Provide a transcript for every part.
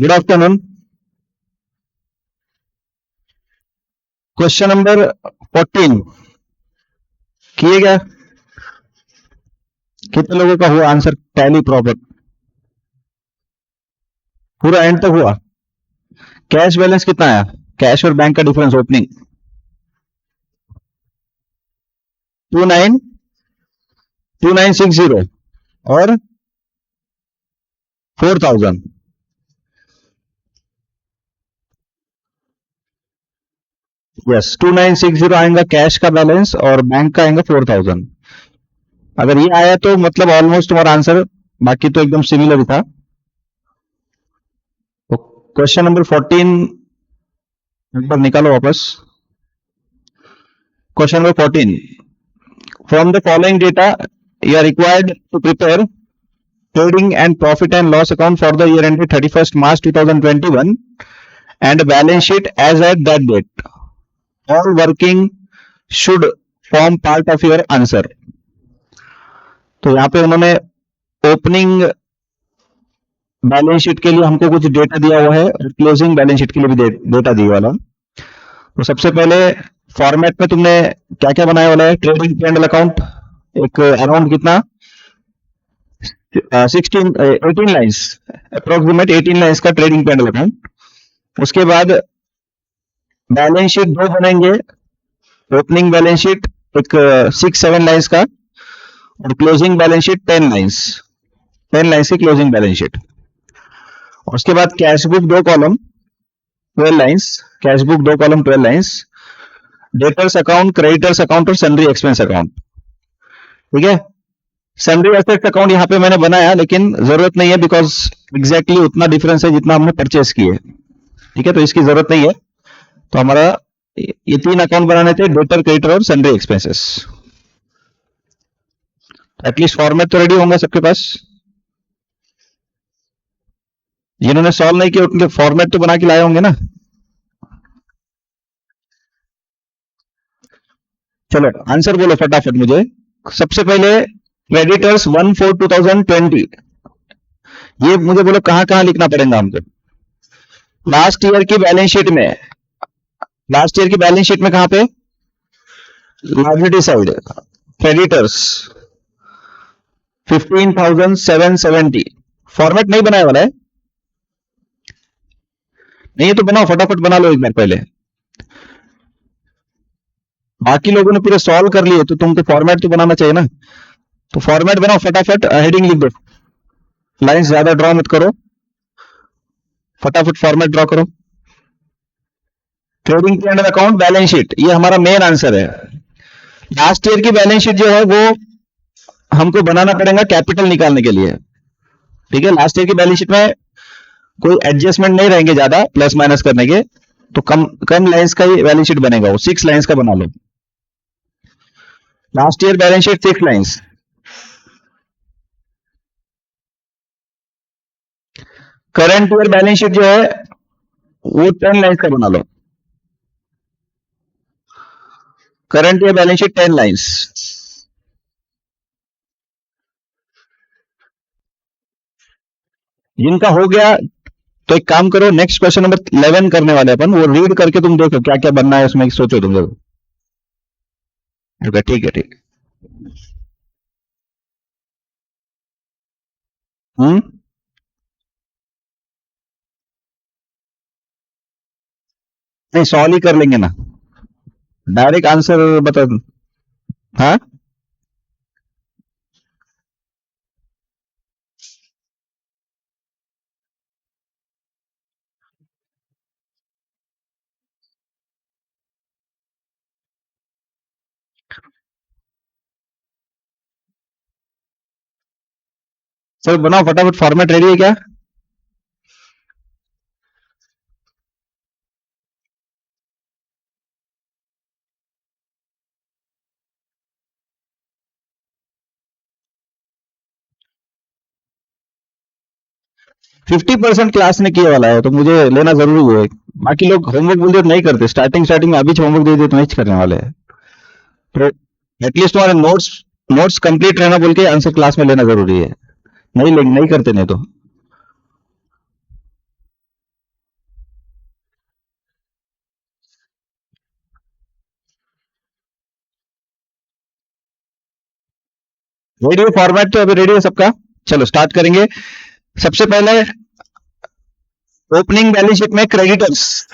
Good afternoon. Question number 14 किए क्या? कितने लोगों का हुआ आंसर टैली प्रॉपर? पूरा एंड तक हुआ? कैश बैलेंस कितना आया? कैश और बैंक का डिफरेंस ओपनिंग 2960 और 4000। यस, 2960 आएगा कैश का बैलेंस और बैंक का आएगा 4000। अगर ये आया तो मतलब ऑलमोस्ट तुम्हारा आंसर, बाकी तो एकदम सिमिलर ही था। तो क्वेश्चन नंबर 14 एक बार निकालो वापस। Question number 14, from the following data you are required to prepare trading and profit and loss account for the year ended 31st March 2021 and a balance sheet as at that date. All working should form part of your answer. तो यहाँ पे उन्होंने opening balance sheet के लिए हमको कुछ data दिया हुआ है और क्लोजिंग बैलेंस शीट के लिए भी डेटा दिया वाला। तो सबसे पहले फॉर्मेट में तुमने क्या क्या बनाया वाला है? ट्रेडिंग पैनल अकाउंट एक अराउंड कितना 18 लाइन्स, अप्रोक्सीमेट 18 लाइन्स का ट्रेडिंग पैनल अकाउंट। उसके बाद बैलेंस शीट दो बनेंगे, ओपनिंग बैलेंस शीट एक 6-7 लाइन्स का और closing balance sheet 10 lines, 10 lines की क्लोजिंग बैलेंस शीट। और उसके बाद कैश बुक दो कॉलम 12 लाइन्स, कैश बुक दो column 12 lines, debtors account, creditors account और सन्ड्री एक्सपेंस अकाउंट। ठीक है, सन्ड्री एसेट्स अकाउंट यहाँ पे मैंने बनाया लेकिन जरूरत नहीं है बिकॉज एग्जैक्टली उतना डिफरेंस है जितना हमने परचेस किए। ठीक है, तो इसकी जरूरत नहीं है। तो हमारा ये 3 अकाउंट बनाने थे, डेटर, क्रेडिटर और सन्ड्री एक्सपेंसेस। एटलीस्ट फॉर्मेट तो रेडी होंगे सबके पास। जिन्होंने सॉल्व नहीं किया उनके फॉर्मेट तो बना के लाए होंगे ना। चलो आंसर बोलो फटाफट मुझे। सबसे पहले क्रेडिटर्स 1/4/2020, ये मुझे बोलो कहां कहां लिखना पड़ेगा हमको? लास्ट ईयर की बैलेंस शीट में, लास्ट ईयर की बैलेंस शीट में कहां पे? Liability side, creditors 15,770। फॉर्मेट नहीं बनाया वाला है? नहीं है तो बनाओ, फटाफट बना लो एक बार पहले। बाकी लोगों ने पूरे सॉल्व कर लिए तो तुमको फॉर्मेट तो बनाना चाहिए ना। तो फॉर्मेट बनाओ फटाफट, हेडिंग लिख दो, लाइंस ज्यादा ड्रॉ मत करो, फटाफट फॉर्मेट ड्रॉ करो। Trading panel account balance sheet, ये हमारा मेन आंसर है। लास्ट ईयर की बैलेंस शीट जो है वो हमको बनाना पड़ेगा कैपिटल निकालने के लिए। ठीक है, लास्ट ईयर की बैलेंस शीट में कोई एडजस्टमेंट नहीं रहेंगे ज्यादा प्लस माइनस करने के, तो कम कम लाइंस का ही बैलेंस शीट बनेगा, वो 6 लाइंस का बना लो। Last year balance sheet 6 lines. Current year balance sheet जो है वो 10 लाइंस का बना लो। Current year balance sheet 10 lines. जिनका हो गया तो एक काम करो, नेक्स्ट क्वेश्चन नंबर 11 करने वाले अपन, वो रीड करके तुम देखो क्या क्या बनना है उसमें, सोचो तुम लोग। ठीक है, ठीक। नहीं, सॉल्व ही कर लेंगे ना, डायरेक्ट आंसर बता। हाँ, सर बनाओ फटाफट, फॉर्मेट रेडी है क्या? फिफ्टी परसेंट क्लास ने किए वाला है तो मुझे लेना जरूरी है। बाकी लोग होमवर्क बोलते तो नहीं करते, स्टार्टिंग स्टार्टिंग में अभी होमवर्क दे दे तो नहीं करने वाले हैं। तो एटलीस्ट तुम्हारे नोट्स नोट्स कंप्लीट रहना बोल के आंसर क्लास में लेना जरूरी है। नहीं करते नहीं तो। रेडियो फॉर्मेट तो अभी रेडी है सबका। चलो स्टार्ट करेंगे। सबसे पहले ओपनिंग बैलेंस शीट में क्रेडिटर्स,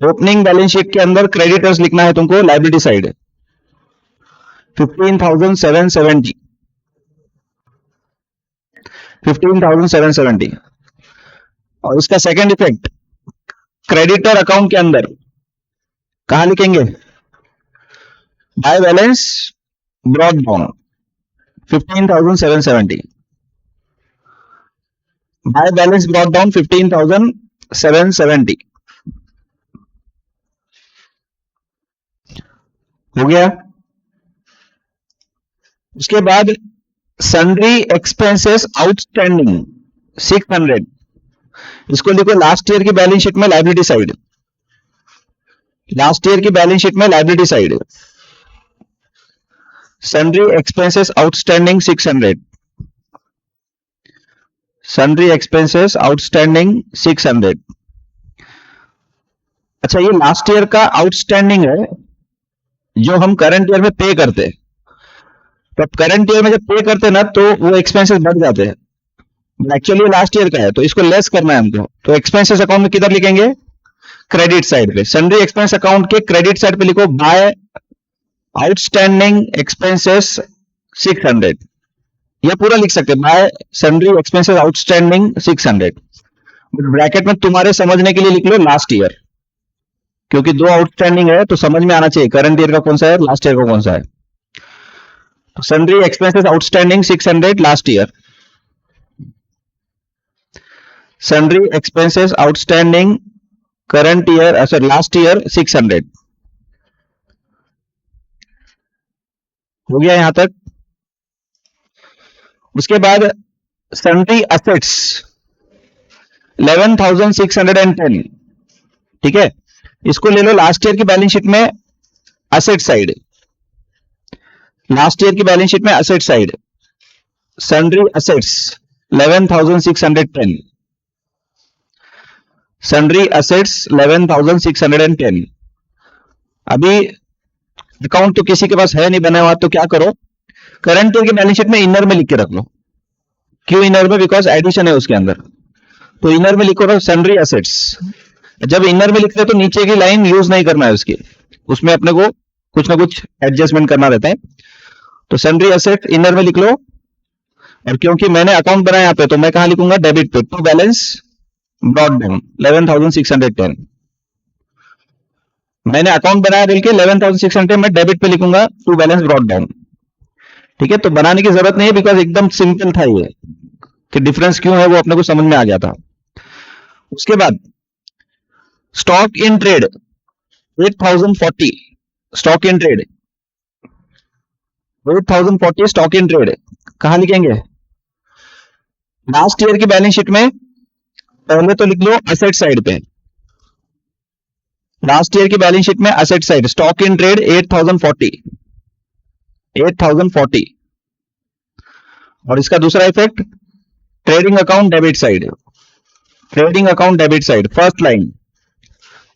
ओपनिंग बैलेंस शीट के अंदर क्रेडिटर्स लिखना है तुमको, लाइबिलिटी साइड 15,770, 15,770। और इसका सेकंड इफेक्ट क्रेडिटर अकाउंट के अंदर कहां लिखेंगे, bye balance brought down 15,770, bye balance brought down 15,770 हो गया। उसके बाद सन्ड्री एक्सपेंसेस आउटस्टैंडिंग 600, इसको लिखो लास्ट ईयर की बैलेंस शीट में लायबिलिटी साइड, लास्ट ईयर की बैलेंस शीट में liability side sundry expenses outstanding 600, sundry expenses outstanding 600। अच्छा, ये लास्ट ईयर का आउटस्टैंडिंग है जो हम करंट ईयर में पे करते हैं। तो करंट ईयर में जब पे करते हैं ना तो वो एक्सपेंसेस बढ़ जाते हैं, एक्चुअली लास्ट ईयर का है तो इसको लेस करना है हमको। तो एक्सपेंसेस अकाउंट में किधर लिखेंगे, क्रेडिट साइड पे, सन्ड्री एक्सपेंस अकाउंट के क्रेडिट साइड पे लिखो बाय आउटस्टैंडिंग एक्सपेंसेस 600, या पूरा लिख सकते हैं bye sundry expenses outstanding 600, bracket में तुम्हारे समझने के लिए लिख लो लास्ट ईयर, क्योंकि दो आउटस्टैंडिंग है तो समझ में आना चाहिए करंट ईयर का कौन सा है, लास्ट ईयर का कौन सा है। तो sundry expenses outstanding 600 last year, sundry expenses outstanding current year sorry last year 600 हो गया यहां तक। उसके बाद सन्ड्री असेट्स 11,610, ठीक है, इसको ले लो लास्ट ईयर की बैलेंस शीट में असेट साइड, लास्ट ईयर की बैलेंस शीट में asset side sundry assets 11,610, sundry assets 11,610। अभी अकाउंट तो किसी के पास है नहीं बना हुआ, तो क्या करो, करंट ईयर की बैलेंस शीट में इनर में लिख के रख लो। क्यों इनर में, बिकॉज एडिशन है उसके अंदर, तो इनर में लिखो सन्ड्री असेट्स। जब इनर में लिखते तो नीचे की लाइन यूज नहीं करना है उसकी, उसमें अपने को कुछ ना कुछ एडजस्टमेंट करना रहता है। तो सन्ड्री असेट इनर में लिख लो, और क्योंकि मैंने अकाउंट बनाया यहाँ पे तो मैं कहां लिखूंगा, डेबिट पे, टू बैलेंस ब्रॉट डाउन 11,610। मैंने अकाउंट बनाया बिल के 11,600, मैं डेबिट पे लिखूंगा टू बैलेंस ब्रॉट डाउन, ठीक है। तो बनाने की जरूरत नहीं है बिकॉज एकदम सिंपल था ये, कि डिफरेंस क्यों है वो अपने को समझ में आ गया था। उसके बाद stock in trade 8,040, stock in trade 8,040 stock in trade कहां लिखेंगे, लास्ट ईयर की बैलेंस शीट में पहले तो लिख लो असेट साइड पे, लास्ट ईयर की बैलेंस शीट में asset side stock in trade 8,040, 8,040। और इसका दूसरा effect trading account debit side, trading account debit side first line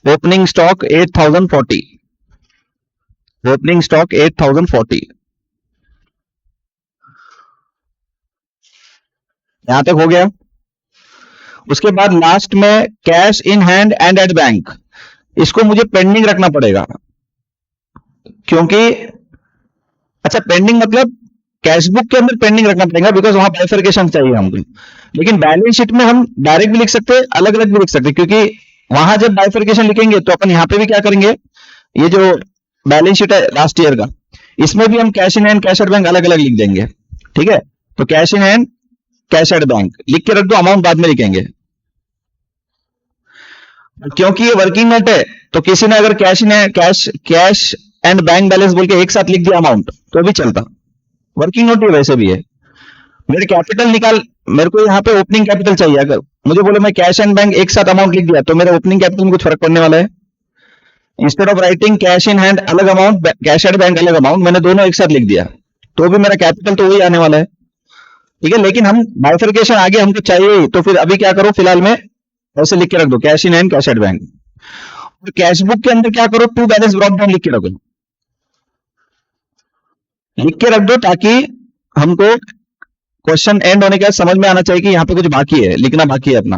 opening stock 8,040, opening stock 8,040। यहां तक हो गया। उसके बाद लास्ट में cash in hand and at bank, इसको मुझे पेंडिंग रखना पड़ेगा, क्योंकि अच्छा पेंडिंग मतलब कैश बुक के अंदर पेंडिंग रखना पड़ेगा बिकॉज वहां बाइफरकेशन चाहिए हमको। लेकिन बैलेंस शीट में हम डायरेक्ट भी लिख सकते हैं, अलग अलग भी लिख सकते हैं, क्योंकि वहां जब बाइफरकेशन लिखेंगे तो अपन यहां पे भी क्या करेंगे, ये जो बैलेंस शीट है लास्ट ईयर का, इसमें भी हम cash in hand cash at bank अलग अलग लिख देंगे, ठीक है। तो cash in hand cash at bank लिख के रख दो, अमाउंट बाद में लिखेंगे। क्योंकि ये वर्किंग नोट है तो किसी ने अगर cash in cash and bank balance बोल के एक साथ लिख दिया अमाउंट तो भी चलता, वर्किंग नोट ही वैसे भी है। मेरे कैपिटल निकाल, मेरे को यहाँ पे ओपनिंग कैपिटल चाहिए, अगर मुझे बोले मैं कैश एंड बैंक एक साथ अमाउंट लिख दिया तो मेरे ओपनिंग कैपिटल में कुछ फर्क पड़ने वाला है। Instead of writing cash in hand अलग अमाउंट, कैश एंड बैंक अलग अमाउंट, मैंने दोनों एक साथ लिख दिया तो भी मेरा कैपिटल तो वही आने वाला है, ठीक है। लेकिन हम बाइफरकेशन आगे हमको चाहिए, तो फिर अभी क्या करो, फिलहाल में ऐसे लिख के रख दो cash in hand cash at bank. और कैश बुक के अंदर क्या करो, टू बैलेंस ब्रॉट डाउन लिख के रखो, लिख के रख दो ताकि हमको क्वेश्चन एंड होने के बाद समझ में आना चाहिए कि यहाँ पे कुछ बाकी है, लिखना बाकी है अपना।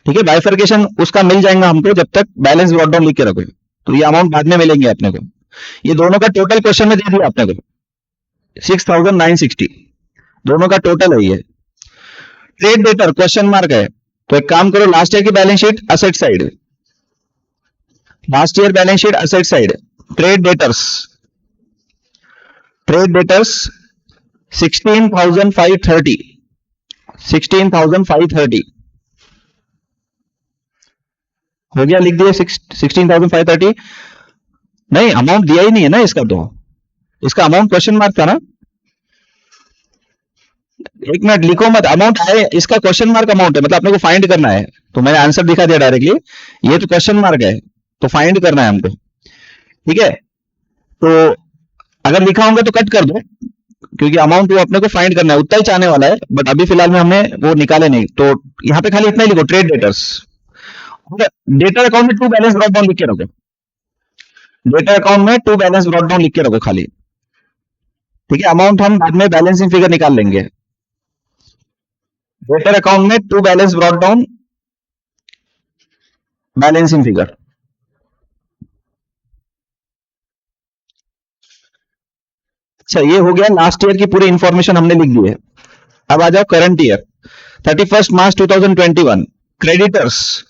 ठीक है, बाइफर्केशन उसका मिल जाएगा हमको जब तक बैलेंस ब्रॉट डाउन लिख के रखो, तो ये अमाउंट बाद में मिलेंगे अपने को। ये दोनों का टोटल क्वेश्चन में दे दिया आपने को 6960, दोनों का टोटल है ये। ट्रेड डेटर क्वेश्चन मार्क है, तो एक काम करो, लास्ट ईयर की balance sheet asset side, last year balance sheet asset side, trade debtors 16,530, 16,530 हो गया, लिख दिया 16,530। नहीं, अमाउंट दिया ही नहीं है ना इसका, तो इसका अमाउंट क्वेश्चन मार्क था ना। एक मिनट लिखो मत, अमाउंट है इसका, क्वेश्चन मार्क अमाउंट है, मतलब अपने को फाइंड करना है, तो मैंने आंसर दिखा दिया डायरेक्टली, ये तो क्वेश्चन मार्क है, तो फाइंड करना है हमको। ठीक है, तो अगर लिखा होगा तो कट कर दो, क्योंकि अमाउंट वो अपने को फाइंड करना है, उतना ही चाहने वाला है, बट अभी फिलहाल में हमने वो निकाले नहीं, तो यहाँ पे खाली इतना ही लिखो, ट्रेड डेटर्स। डेटर अकाउंट में टू बैलेंस ब्रॉट डाउन लिख के रखो, डेटर अकाउंट में टू बैलेंस ब्रॉट डाउन लिख के रखो खाली। ठीक है, अमाउंट हम बाद में बैलेंसिंग फिगर निकाल लेंगे। डेटर अकाउंट में to balance brought down, balancing figure. अच्छा, ये हो गया लास्ट ईयर की पूरी इंफॉर्मेशन हमने लिख दी है। अब आ जाओ करंट ईयर, 31 मार्च 2021, क्रेडिटर्स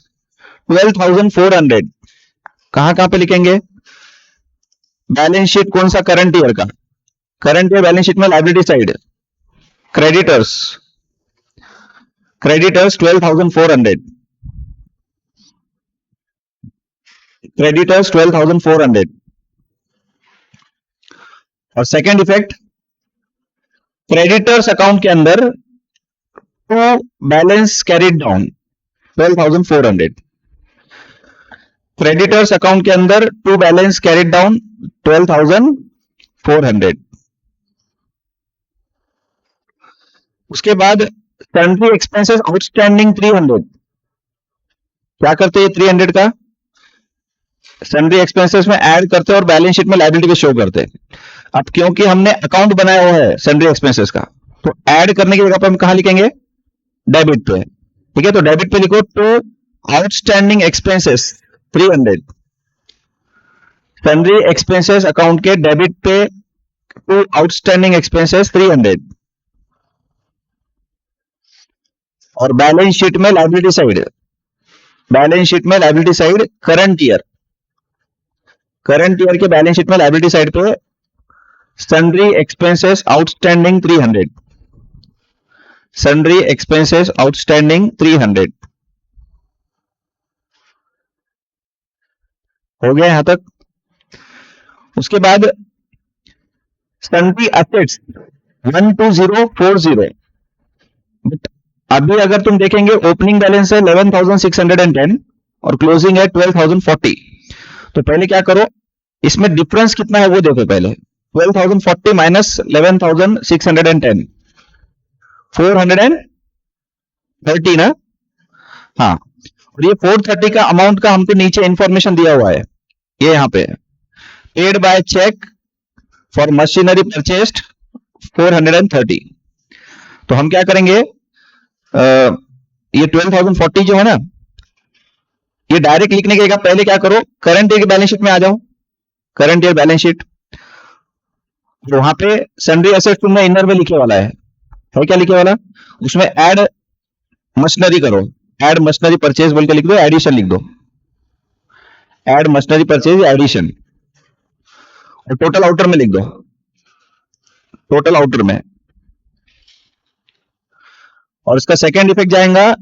12,400, कहां पे लिखेंगे? बैलेंस शीट कौन सा? करंट ईयर का। करंट ईयर बैलेंस शीट में लायबिलिटी साइड, क्रेडिटर्स 12,400, क्रेडिटर्स 12,400। और सेकेंड इफेक्ट, क्रेडिटर्स अकाउंट के अंदर to balance carried down 12,400, creditors account के अंदर टू बैलेंस कैरिड डाउन 12,400। उसके बाद सैलरी एक्सपेंसेस आउटस्टैंडिंग 300, क्या करते हैं 300 का? सैलरी एक्सपेंसेस में ऐड करते हैं और बैलेंस शीट में लायबिलिटी पे शो करते हैं। अब क्योंकि हमने अकाउंट बनाया हुआ है सैलरी एक्सपेंसेस का, तो ऐड करने की जगह पे हम कहां लिखेंगे? डेबिट पे। ठीक है, तो डेबिट पे लिखो to outstanding expenses 300, salary expenses account के डेबिट पे टू आउटस्टैंडिंग एक्सपेंसेस 300, और बैलेंस शीट में लायबिलिटी साइड, बैलेंस शीट में liability side current year, current year के बैलेंस शीट में लायबिलिटी साइड पे sundry expenses outstanding 300, sundry expenses outstanding 300। हो गया यहां तक? उसके बाद सन्ड्री असेट्स 12040, बट अभी अगर तुम देखेंगे ओपनिंग बैलेंस है 11,610 और क्लोजिंग है 12,040, तो पहले क्या करो, इसमें डिफरेंस कितना है वो देखो पहले। 12,040 माइनस 11,610, 430 ना। हाँ, और ये 430 का अमाउंट का हमको नीचे इंफॉर्मेशन दिया हुआ है, ये यहाँ पे paid by cheque for machinery purchased 430। तो हम क्या करेंगे, ये 12,040 जो है ना, ये डायरेक्ट लिखने के जगह पहले क्या करो, करंट ईयर की बैलेंस शीट में आ जाओ, करंट ईयर बैलेंस शीट, वहां पे सन्ड्री एसेट तुमने इनर में लिखे वाला है क्या लिखे वाला? उसमें ऐड मशीनरी करो, ऐड मशीनरी परचेज बोल के लिख दो, एडिशन लिख दो, ऐड मशीनरी परचेज एडिशन, और टोटल आउटर में लिख दो, टोटल आउटर में। और इसका सेकेंड इफेक्ट जाएगा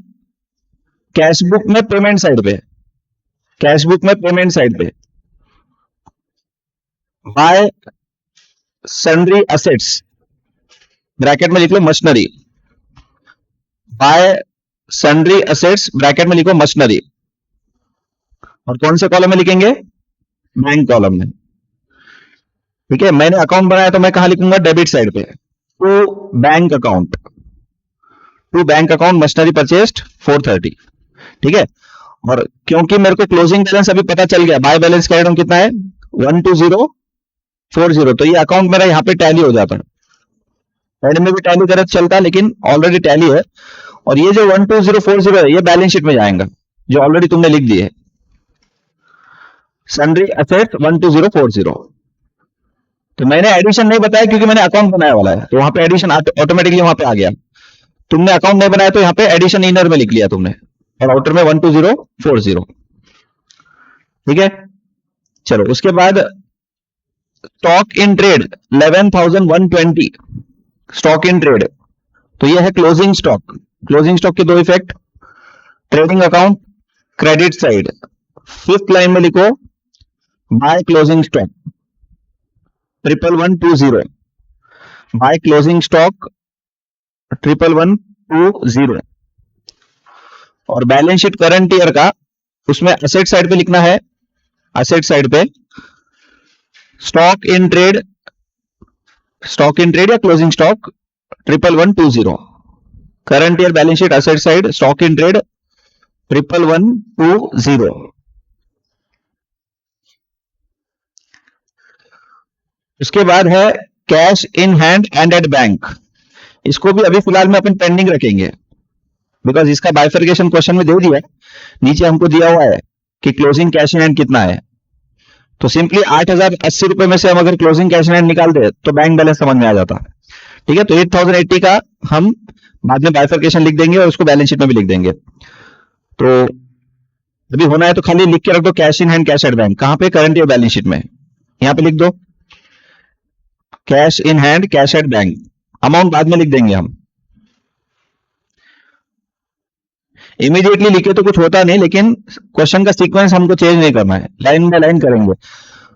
कैश बुक में पेमेंट साइड पे, कैश बुक में पेमेंट साइड पे बाय सन्ड्री असेट्स, ब्रैकेट में लिख लो machinery, by sundry assets bracket में लिखो मशीनरी, और कौन से कॉलम में लिखेंगे? बैंक कॉलम में। ठीक है, मैंने अकाउंट बनाया तो मैं कहां लिखूंगा? डेबिट साइड पे, to bank account, to bank account machinery purchased 430। ठीक है, और क्योंकि मेरे को क्लोजिंग बैलेंस अभी पता चल गया, बाय बैलेंस कैरिड ऑन कितना है 12040, तो ये अकाउंट मेरा यहाँ पे टैली हो जाता है, एंड में भी टैली करे तो चलता, लेकिन ऑलरेडी टैली है। और ये जो 12040 है ये बैलेंस शीट में जाएगा, जो ऑलरेडी तुमने लिख दिए। सन्ड्री असेट्स 12040, तो मैंने एडिशन नहीं बताया क्योंकि मैंने अकाउंट बनाया वाला है, तो वहां पे एडिशन ऑटोमेटिकली वहां पे आ गया। तुमने अकाउंट नहीं बनाया तो यहाँ पे एडिशन इनर में लिख लिया तुमने, और आउटर में 12040। ठीक है, चलो उसके बाद stock in trade 11,120, stock in trade, तो ये है क्लोजिंग स्टॉक। क्लोजिंग स्टॉक के दो effect, trading account credit side, fifth line में लिखो by closing stock 11,120, by closing stock 11,120। और बैलेंस शीट करंट ईयर का, उसमें असेट साइड पे लिखना है, असेट साइड पे स्टॉक इन ट्रेड या closing stock 11,120। Current year balance sheet asset side stock in trade 11,120। उसके बाद है cash in hand and at bank, इसको भी अभी फिलहाल में अपन पेंडिंग रखेंगे, बिकॉज इसका बाइफर्केशन क्वेश्चन में दे दिया, नीचे हमको दिया हुआ है कि क्लोजिंग कैश इन हैंड कितना है। तो सिंपली 8,080 रुपए में से हम अगर क्लोजिंग कैश इन हैंड निकाल दे तो बैंक बैलेंस समझ में आ जाता है। ठीक है, तो 8,080 का हम बाद में बाइफर्केशन लिख देंगे और उसको बैलेंस शीट में भी लिख देंगे। तो अभी होना है तो खाली लिख के रख दो cash in hand cash at bank, कहां पे? करंट ईयर बैलेंस शीट में, यहां पे लिख दो cash in hand cash at bank, amount बाद में लिख देंगे हम। इमीडिएटली लिखे तो कुछ होता नहीं, लेकिन क्वेश्चन का सीक्वेंस हमको चेंज नहीं करना है, लाइन बाय लाइन करेंगे।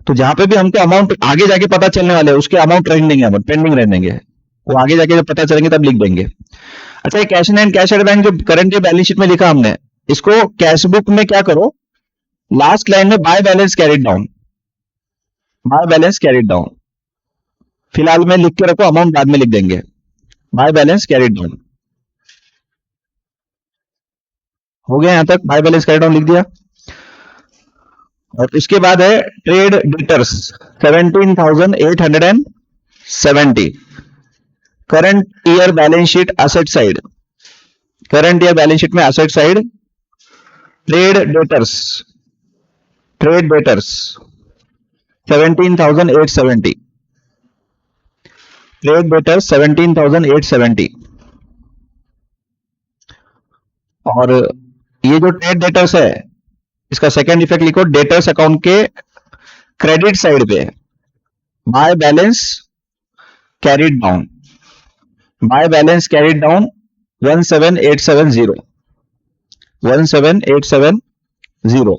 तो जहां पे भी हमको अमाउंट आगे जाके पता चलने वाले हैं उसके अमाउंट रख देंगे, हम पेंडिंग रह देंगे, वो आगे जाके जब पता चलेंगे तब लिख देंगे। अच्छा, ये cash in hand cash at bank जो करंट ईयर बैलेंस शीट में लिखा हमने, इसको कैश बुक में क्या करो, लास्ट लाइन में by balance carried down, by balance carried down फिलहाल में लिख के रखो, अमाउंट बाद में लिख देंगे, बाय बैलेंस कैरिड डाउन। हो गया यहां तक, बाय बैलेंस कैरिड डाउन लिख दिया। और इसके बाद है trade debtors 17,870, current year balance sheet asset side, current year balance sheet में asset side trade debtors 17,870, trade debtors 17,870। और ये जो ट्रेड डेटर्स है इसका सेकंड इफेक्ट लिखो, डेटर्स अकाउंट के क्रेडिट साइड पे by balance carried down, by balance carried down 17,870, 17,870।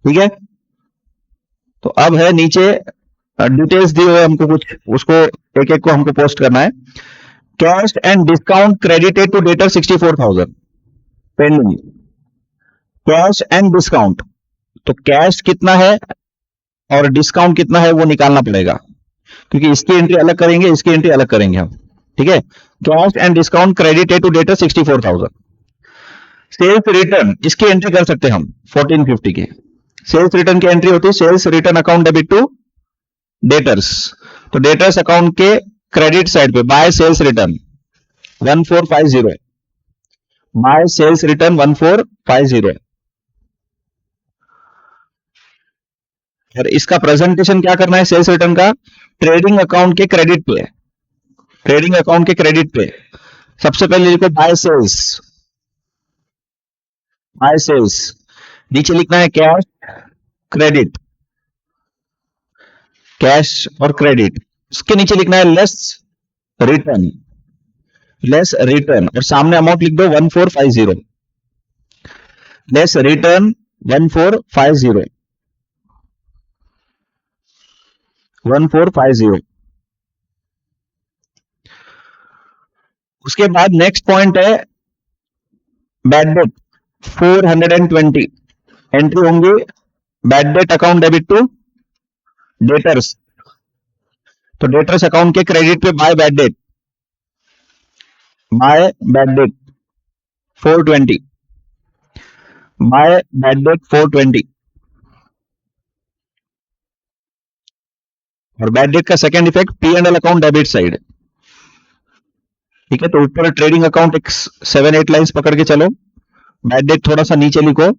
ठीक है, तो अब है नीचे डिटेल्स दिए हुए हमको कुछ, उसको एक एक को हमको पोस्ट करना है। Cash and discount credited to debtor 64,000 pending, cash and discount, तो कैश कितना है और डिस्काउंट कितना है वो निकालना पड़ेगा, क्योंकि इसकी एंट्री अलग करेंगे, इसकी एंट्री अलग करेंगे हम। ठीक है, cash and discount credited to debtor 64,000। Sales return, इसकी एंट्री कर सकते हैं हम 1450 की, सेल्स रिटर्न की एंट्री होती है sales return account debit to debtors, तो डेटर्स अकाउंट के क्रेडिट साइड पे by sales return 1450, by sales return 1450। और इसका प्रेजेंटेशन क्या करना है सेल्स रिटर्न का, ट्रेडिंग अकाउंट के क्रेडिट पे, ट्रेडिंग अकाउंट के क्रेडिट पे सबसे पहले लिखो बाय सेल्स, बाय सेल्स, नीचे लिखना है कैश क्रेडिट, कैश और क्रेडिट, उसके नीचे लिखना है लेस रिटर्न, लेस रिटर्न, और सामने अमाउंट लिख दो 1450, लेस रिटर्न 1450, 1450। उसके बाद नेक्स्ट पॉइंट है बैड डेट 420, एंट्री होंगी bad debt account debit to debtors, तो डेटर्स अकाउंट के क्रेडिट पे by bad debt, by bad debt 420, by bad debt 420। और बैड डेट का second effect P and L account debit side. ठीक है, तो ऊपर ट्रेडिंग अकाउंट एक 7-8 लाइंस पकड़ के चलो, बैड डेट थोड़ा सा नीचे लिखो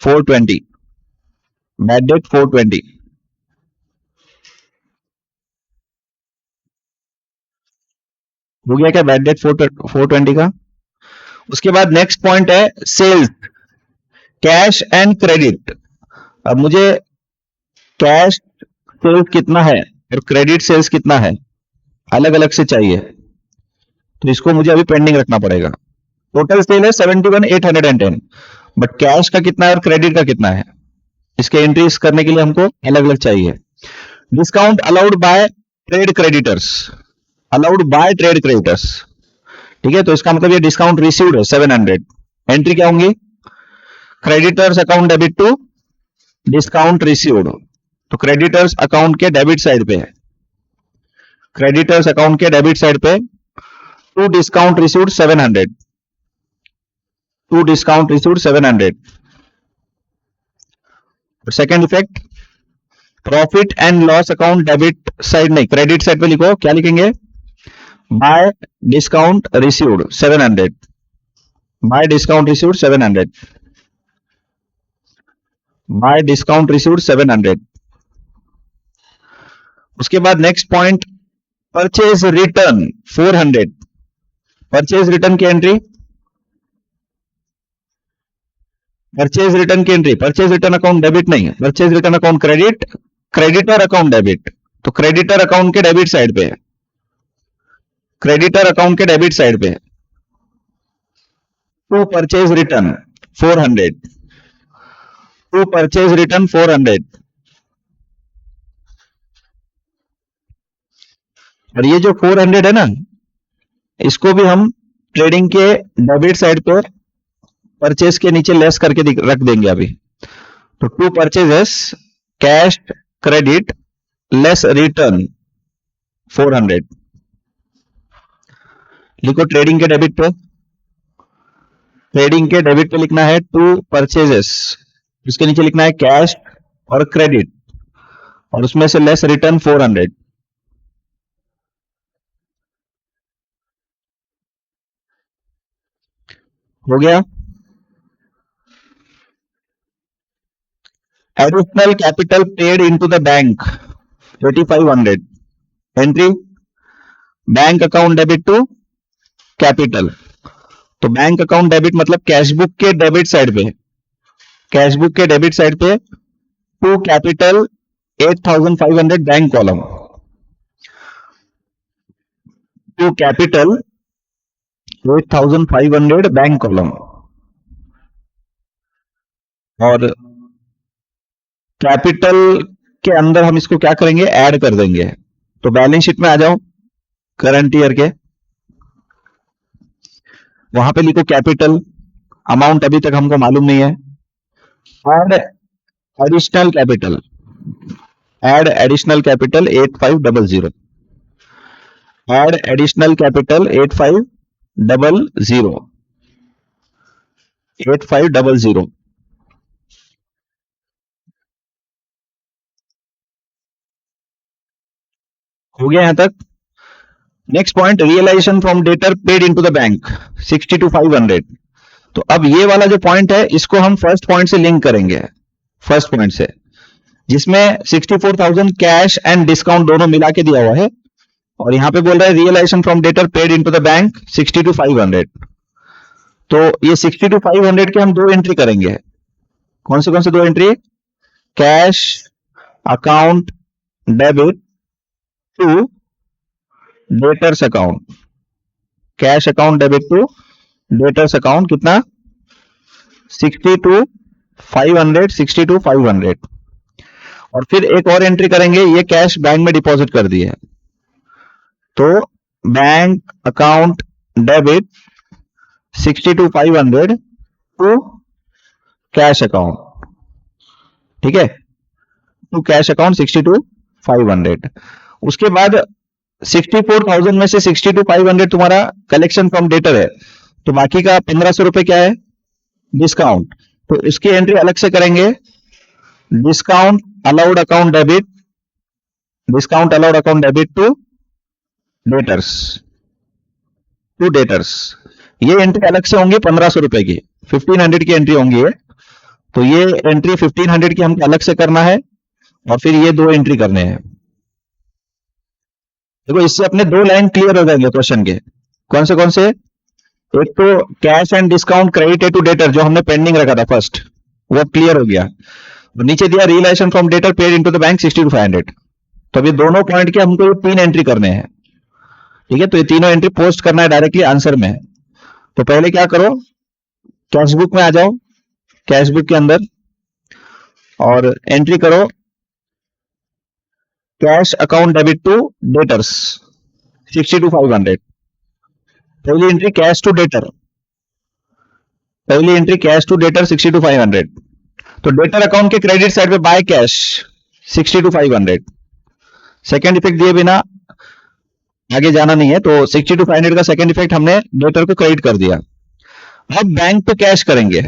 420, बैड डेट 420। हो गया क्या बैड डेट 420 का? उसके बाद नेक्स्ट पॉइंट है सेल्स, कैश एंड क्रेडिट। अब मुझे कैश सेल्स कितना है और क्रेडिट सेल्स कितना है अलग अलग से चाहिए, तो इसको मुझे अभी पेंडिंग रखना पड़ेगा। टोटल सेल है 71,810, बट कैश का कितना है और क्रेडिट का कितना है, इसके एंट्रीज करने के लिए हमको अलग अलग चाहिए। Discount allowed by trade creditors, allowed by trade creditors. ठीक है, तो इसका मतलब ये डिस्काउंट रिसीव्ड है 700, एंट्री क्या होंगी? Creditors account debit to discount received, तो क्रेडिटर्स अकाउंट के डेबिट साइड पे है, क्रेडिटर्स अकाउंट के डेबिट साइड पे to discount received 700, to discount received 700। Second effect profit and loss account debit side नहीं क्रेडिट साइड पे लिखो, क्या लिखेंगे? By discount received 700, by discount received 700, by discount received 700। उसके बाद next point purchase return 400, purchase return की entry, purchase return की entry, purchase return account debit नहीं, purchase return account credit, creditor account debit, तो क्रेडिटर अकाउंट के debit side पे है, creditor account के डेबिट साइड पे है। To purchase return 400, to purchase return 400। और ये जो 400 है ना, इसको भी हम ट्रेडिंग के डेबिट साइड पे परचेज के नीचे लेस करके रख देंगे अभी। तो to purchases cash credit less return 400, लिखो ट्रेडिंग के डेबिट पे, ट्रेडिंग के डेबिट पे लिखना है टू परचेजेस, इसके नीचे लिखना है कैश और क्रेडिट, और उसमें से लेस रिटर्न 400। हो गया। Additional capital paid into the bank 8500, entry bank account debit to capital, तो बैंक अकाउंट डेबिट मतलब कैशबुक के डेबिट साइड पे, कैशबुक के डेबिट साइड पे to capital 8500 bank column, to capital 8500 bank column, और capital के अंदर हम इसको क्या करेंगे? ऐड कर देंगे। तो बैलेंस शीट में आ जाओ, करंट ईयर के, वहां पे लिखो कैपिटल, अमाउंट अभी तक हमको मालूम नहीं है, add additional capital, add additional capital 8500, add additional capital 8500, 8500। हो गया यहां तक? Next point realisation from debtor paid into the bank 62,500। तो अब ये वाला जो पॉइंट है इसको हम फर्स्ट पॉइंट से लिंक करेंगे, फर्स्ट पॉइंट से, जिसमें 64,000 कैश एंड डिस्काउंट दोनों मिला के दिया हुआ है, और यहां पे बोल रहा है realisation from debtor paid into the bank 62,500। तो ये 62,500 के हम दो एंट्री करेंगे। कौन से दो entry? Cash account debit to debtors account, cash account debit to debtors account, कितना? 62,500, 62,500। और फिर एक और एंट्री करेंगे, ये कैश बैंक में डिपॉजिट कर दिए, तो bank account debit 62,500 to cash account, ठीक है, टू कैश अकाउंट 62,500। उसके बाद 64,000 में से 62,500 तुम्हारा कलेक्शन फ्रॉम डेटर है, तो बाकी का 1,500 रुपए क्या है? डिस्काउंट। तो इसकी एंट्री अलग से करेंगे, discount allowed account debit discount allowed account debit debtors to debtors. ये एंट्री अलग से होंगी 1500 रुपए की, 1500 की एंट्री होंगी ये। तो ये एंट्री 1500 की हमको अलग से करना है और फिर ये दो एंट्री करने हैं। देखो इससे अपने दो लाइन क्लियर हो जाएंगे क्वेश्चन के। कौन से? एक तो cash and discount credit to debtor जो हमने पेंडिंग रखा था फर्स्ट, वो क्लियर हो गया। तो नीचे दिया realisation from debtor paid into the bank 60 to 500। तो अभी दोनों पॉइंट के हमको ये तीन एंट्री करने हैं। ठीक है, तो ये तीनों एंट्री पोस्ट करना है डायरेक्टली आंसर में। तो पहले क्या करो, कैश बुक में आ जाओ, कैश बुक के अंदर और एंट्री करो cash account debit to debtors 60 to 500। पहली एंट्री कैश टू डेटर, पहली entry cash to debtor 60 to 500। तो डेटर अकाउंट के क्रेडिट साइड पे by cash 60 to 500। Second effect दिए बिना आगे जाना नहीं है, तो 60 to 500 का सेकेंड इफेक्ट हमने डेटर को क्रेडिट कर दिया। अब बैंक टू कैश करेंगे,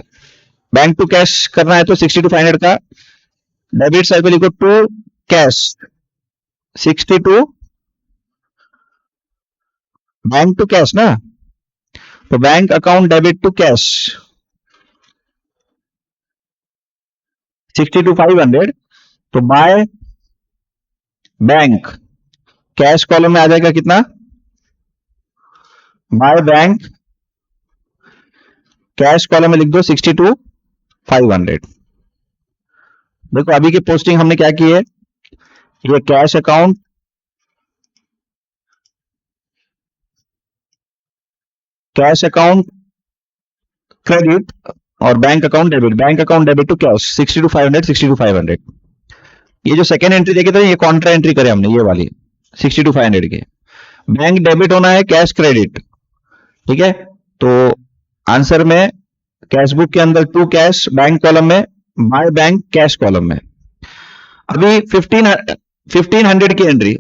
बैंक टू कैश करना है तो 60 to 500 का डेबिट साइड पे लिखो to cash 60 to bank to cash ना, तो bank account debit to cash 60 to 500। तो बाय बैंक कैश कॉलम में आ जाएगा कितना, बाय बैंक कैश कॉलम में लिख दो 60 to 500। देखो अभी की पोस्टिंग हमने क्या की है, ये कैश अकाउंट क्रेडिट और bank account debit to cash 60 to 500 60 to 500। ये जो सेकेंड एंट्री देखी था ये कॉन्ट्रा एंट्री करे हमने, ये वाली 60 to 500 के। बैंक डेबिट होना है कैश क्रेडिट। ठीक है, तो आंसर में कैश बुक के अंदर टू कैश बैंक कॉलम में, बाय बैंक कैश कॉलम में। अभी 1500 की एंट्री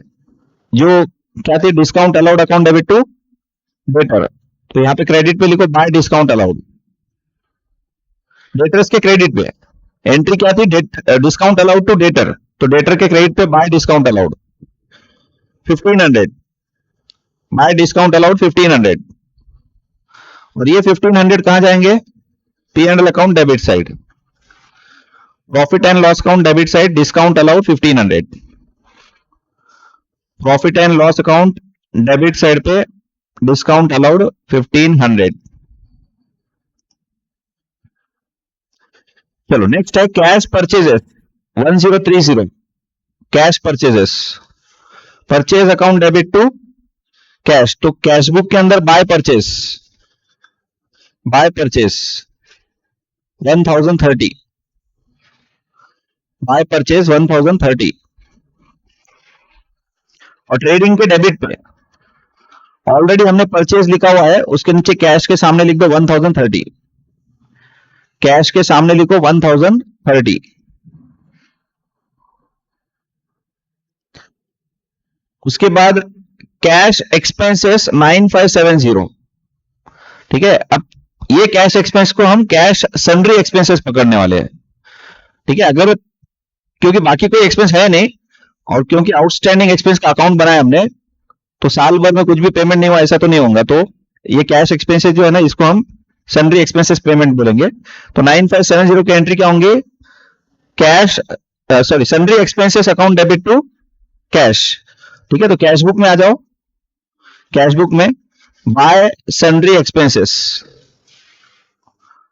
जो क्या थी, discount allowed account debit to debtor. तो यहां पे क्रेडिट पे लिखो बाय डिस्काउंट अलाउड, डेटर्स के क्रेडिट पे एंट्री क्या थी, डिस्काउंट अलाउड टू डेटर। तो डेटर के क्रेडिट पे by discount allowed 1500, by discount allowed 1500। और ये 1500 कहां जाएंगे, P and L account debit side, profit and loss account debit side, discount allowed 1500, profit and loss account debit side पे discount allowed 1500। चलो next है cash purchases 1030, cash purchases, purchase account debit to cash. तो cash book के अंदर by purchase 1030, by purchase 1030। और trading के debit पे already हमने परचेज लिखा हुआ है, उसके नीचे कैश के सामने लिख दो 1030, कैश के सामने लिखो 1030। उसके बाद कैश एक्सपेंसेस 9570। ठीक है, अब ये कैश एक्सपेंस को हम कैश सन्ड्री एक्सपेंसेस पकड़ने वाले हैं। ठीक है, अगर क्योंकि बाकी कोई एक्सपेंस है नहीं और क्योंकि आउटस्टैंडिंग एक्सपेंस का अकाउंट बनाया हमने, तो साल भर में कुछ भी पेमेंट नहीं हुआ ऐसा तो नहीं होगा, तो ये कैश एक्सपेंसेस जो है ना इसको हम सन्ड्री एक्सपेंसेस पेमेंट बोलेंगे। तो 9570 की एंट्री क्या होंगे, cash sundry expenses account debit to cash. ठीक है, तो कैश बुक में आ जाओ, कैश बुक में by sundry expenses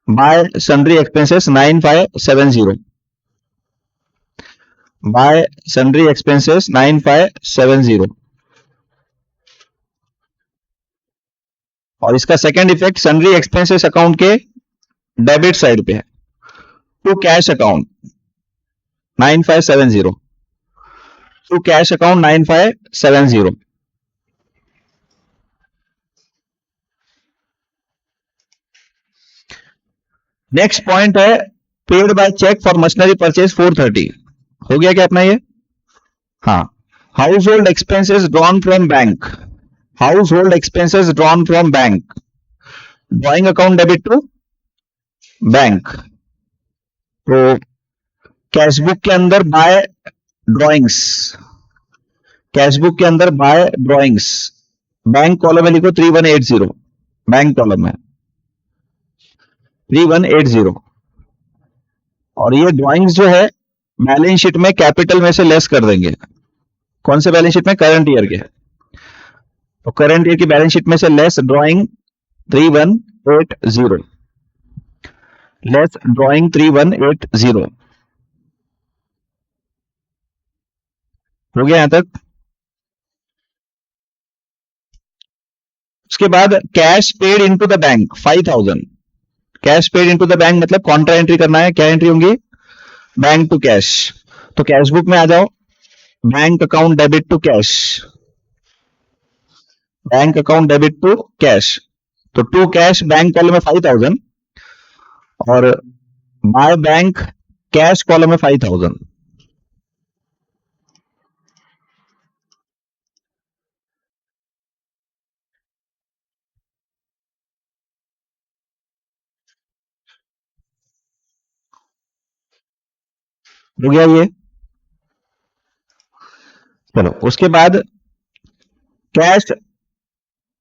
9570, by sundry expenses 9570। और इसका second effect sundry expenses account के डेबिट साइड पे है to cash account 9570, to cash account 9570। Next point है paid by cheque for machinery purchase 430। हो गया क्या अपना ये, हाँ। Household expenses drawn from bank, household expenses drawn from bank, drawing account debit to bank. तो cash book के अंदर बाय ड्रॉइंग्स कैश बुक के अंदर बाय ड्रॉइंग्स, बैंक कॉलम में लिखो 3180, बैंक कॉलम में 3180, और ये ड्रॉइंग्स जो है बैलेंस शीट में कैपिटल में से लेस कर देंगे। कौन से बैलेंस शीट में? करंट ईयर के। तो करंट ईयर की बैलेंस शीट में से लेस ड्रॉइंग 3180, लेस ड्रॉइंग 3180। हो गया यहां तक? उसके बाद cash paid into the bank 5000, cash paid into the bank मतलब कॉन्ट्रा एंट्री करना है। क्या एंट्री होंगी? Bank to cash. तो कैश बुक में आ जाओ, bank account debit to cash, bank account debit to cash. तो टू कैश बैंक कॉलम में 5000 और बाय बैंक कैश कॉलम में 5000। हो गया ये? चलो उसके बाद कैश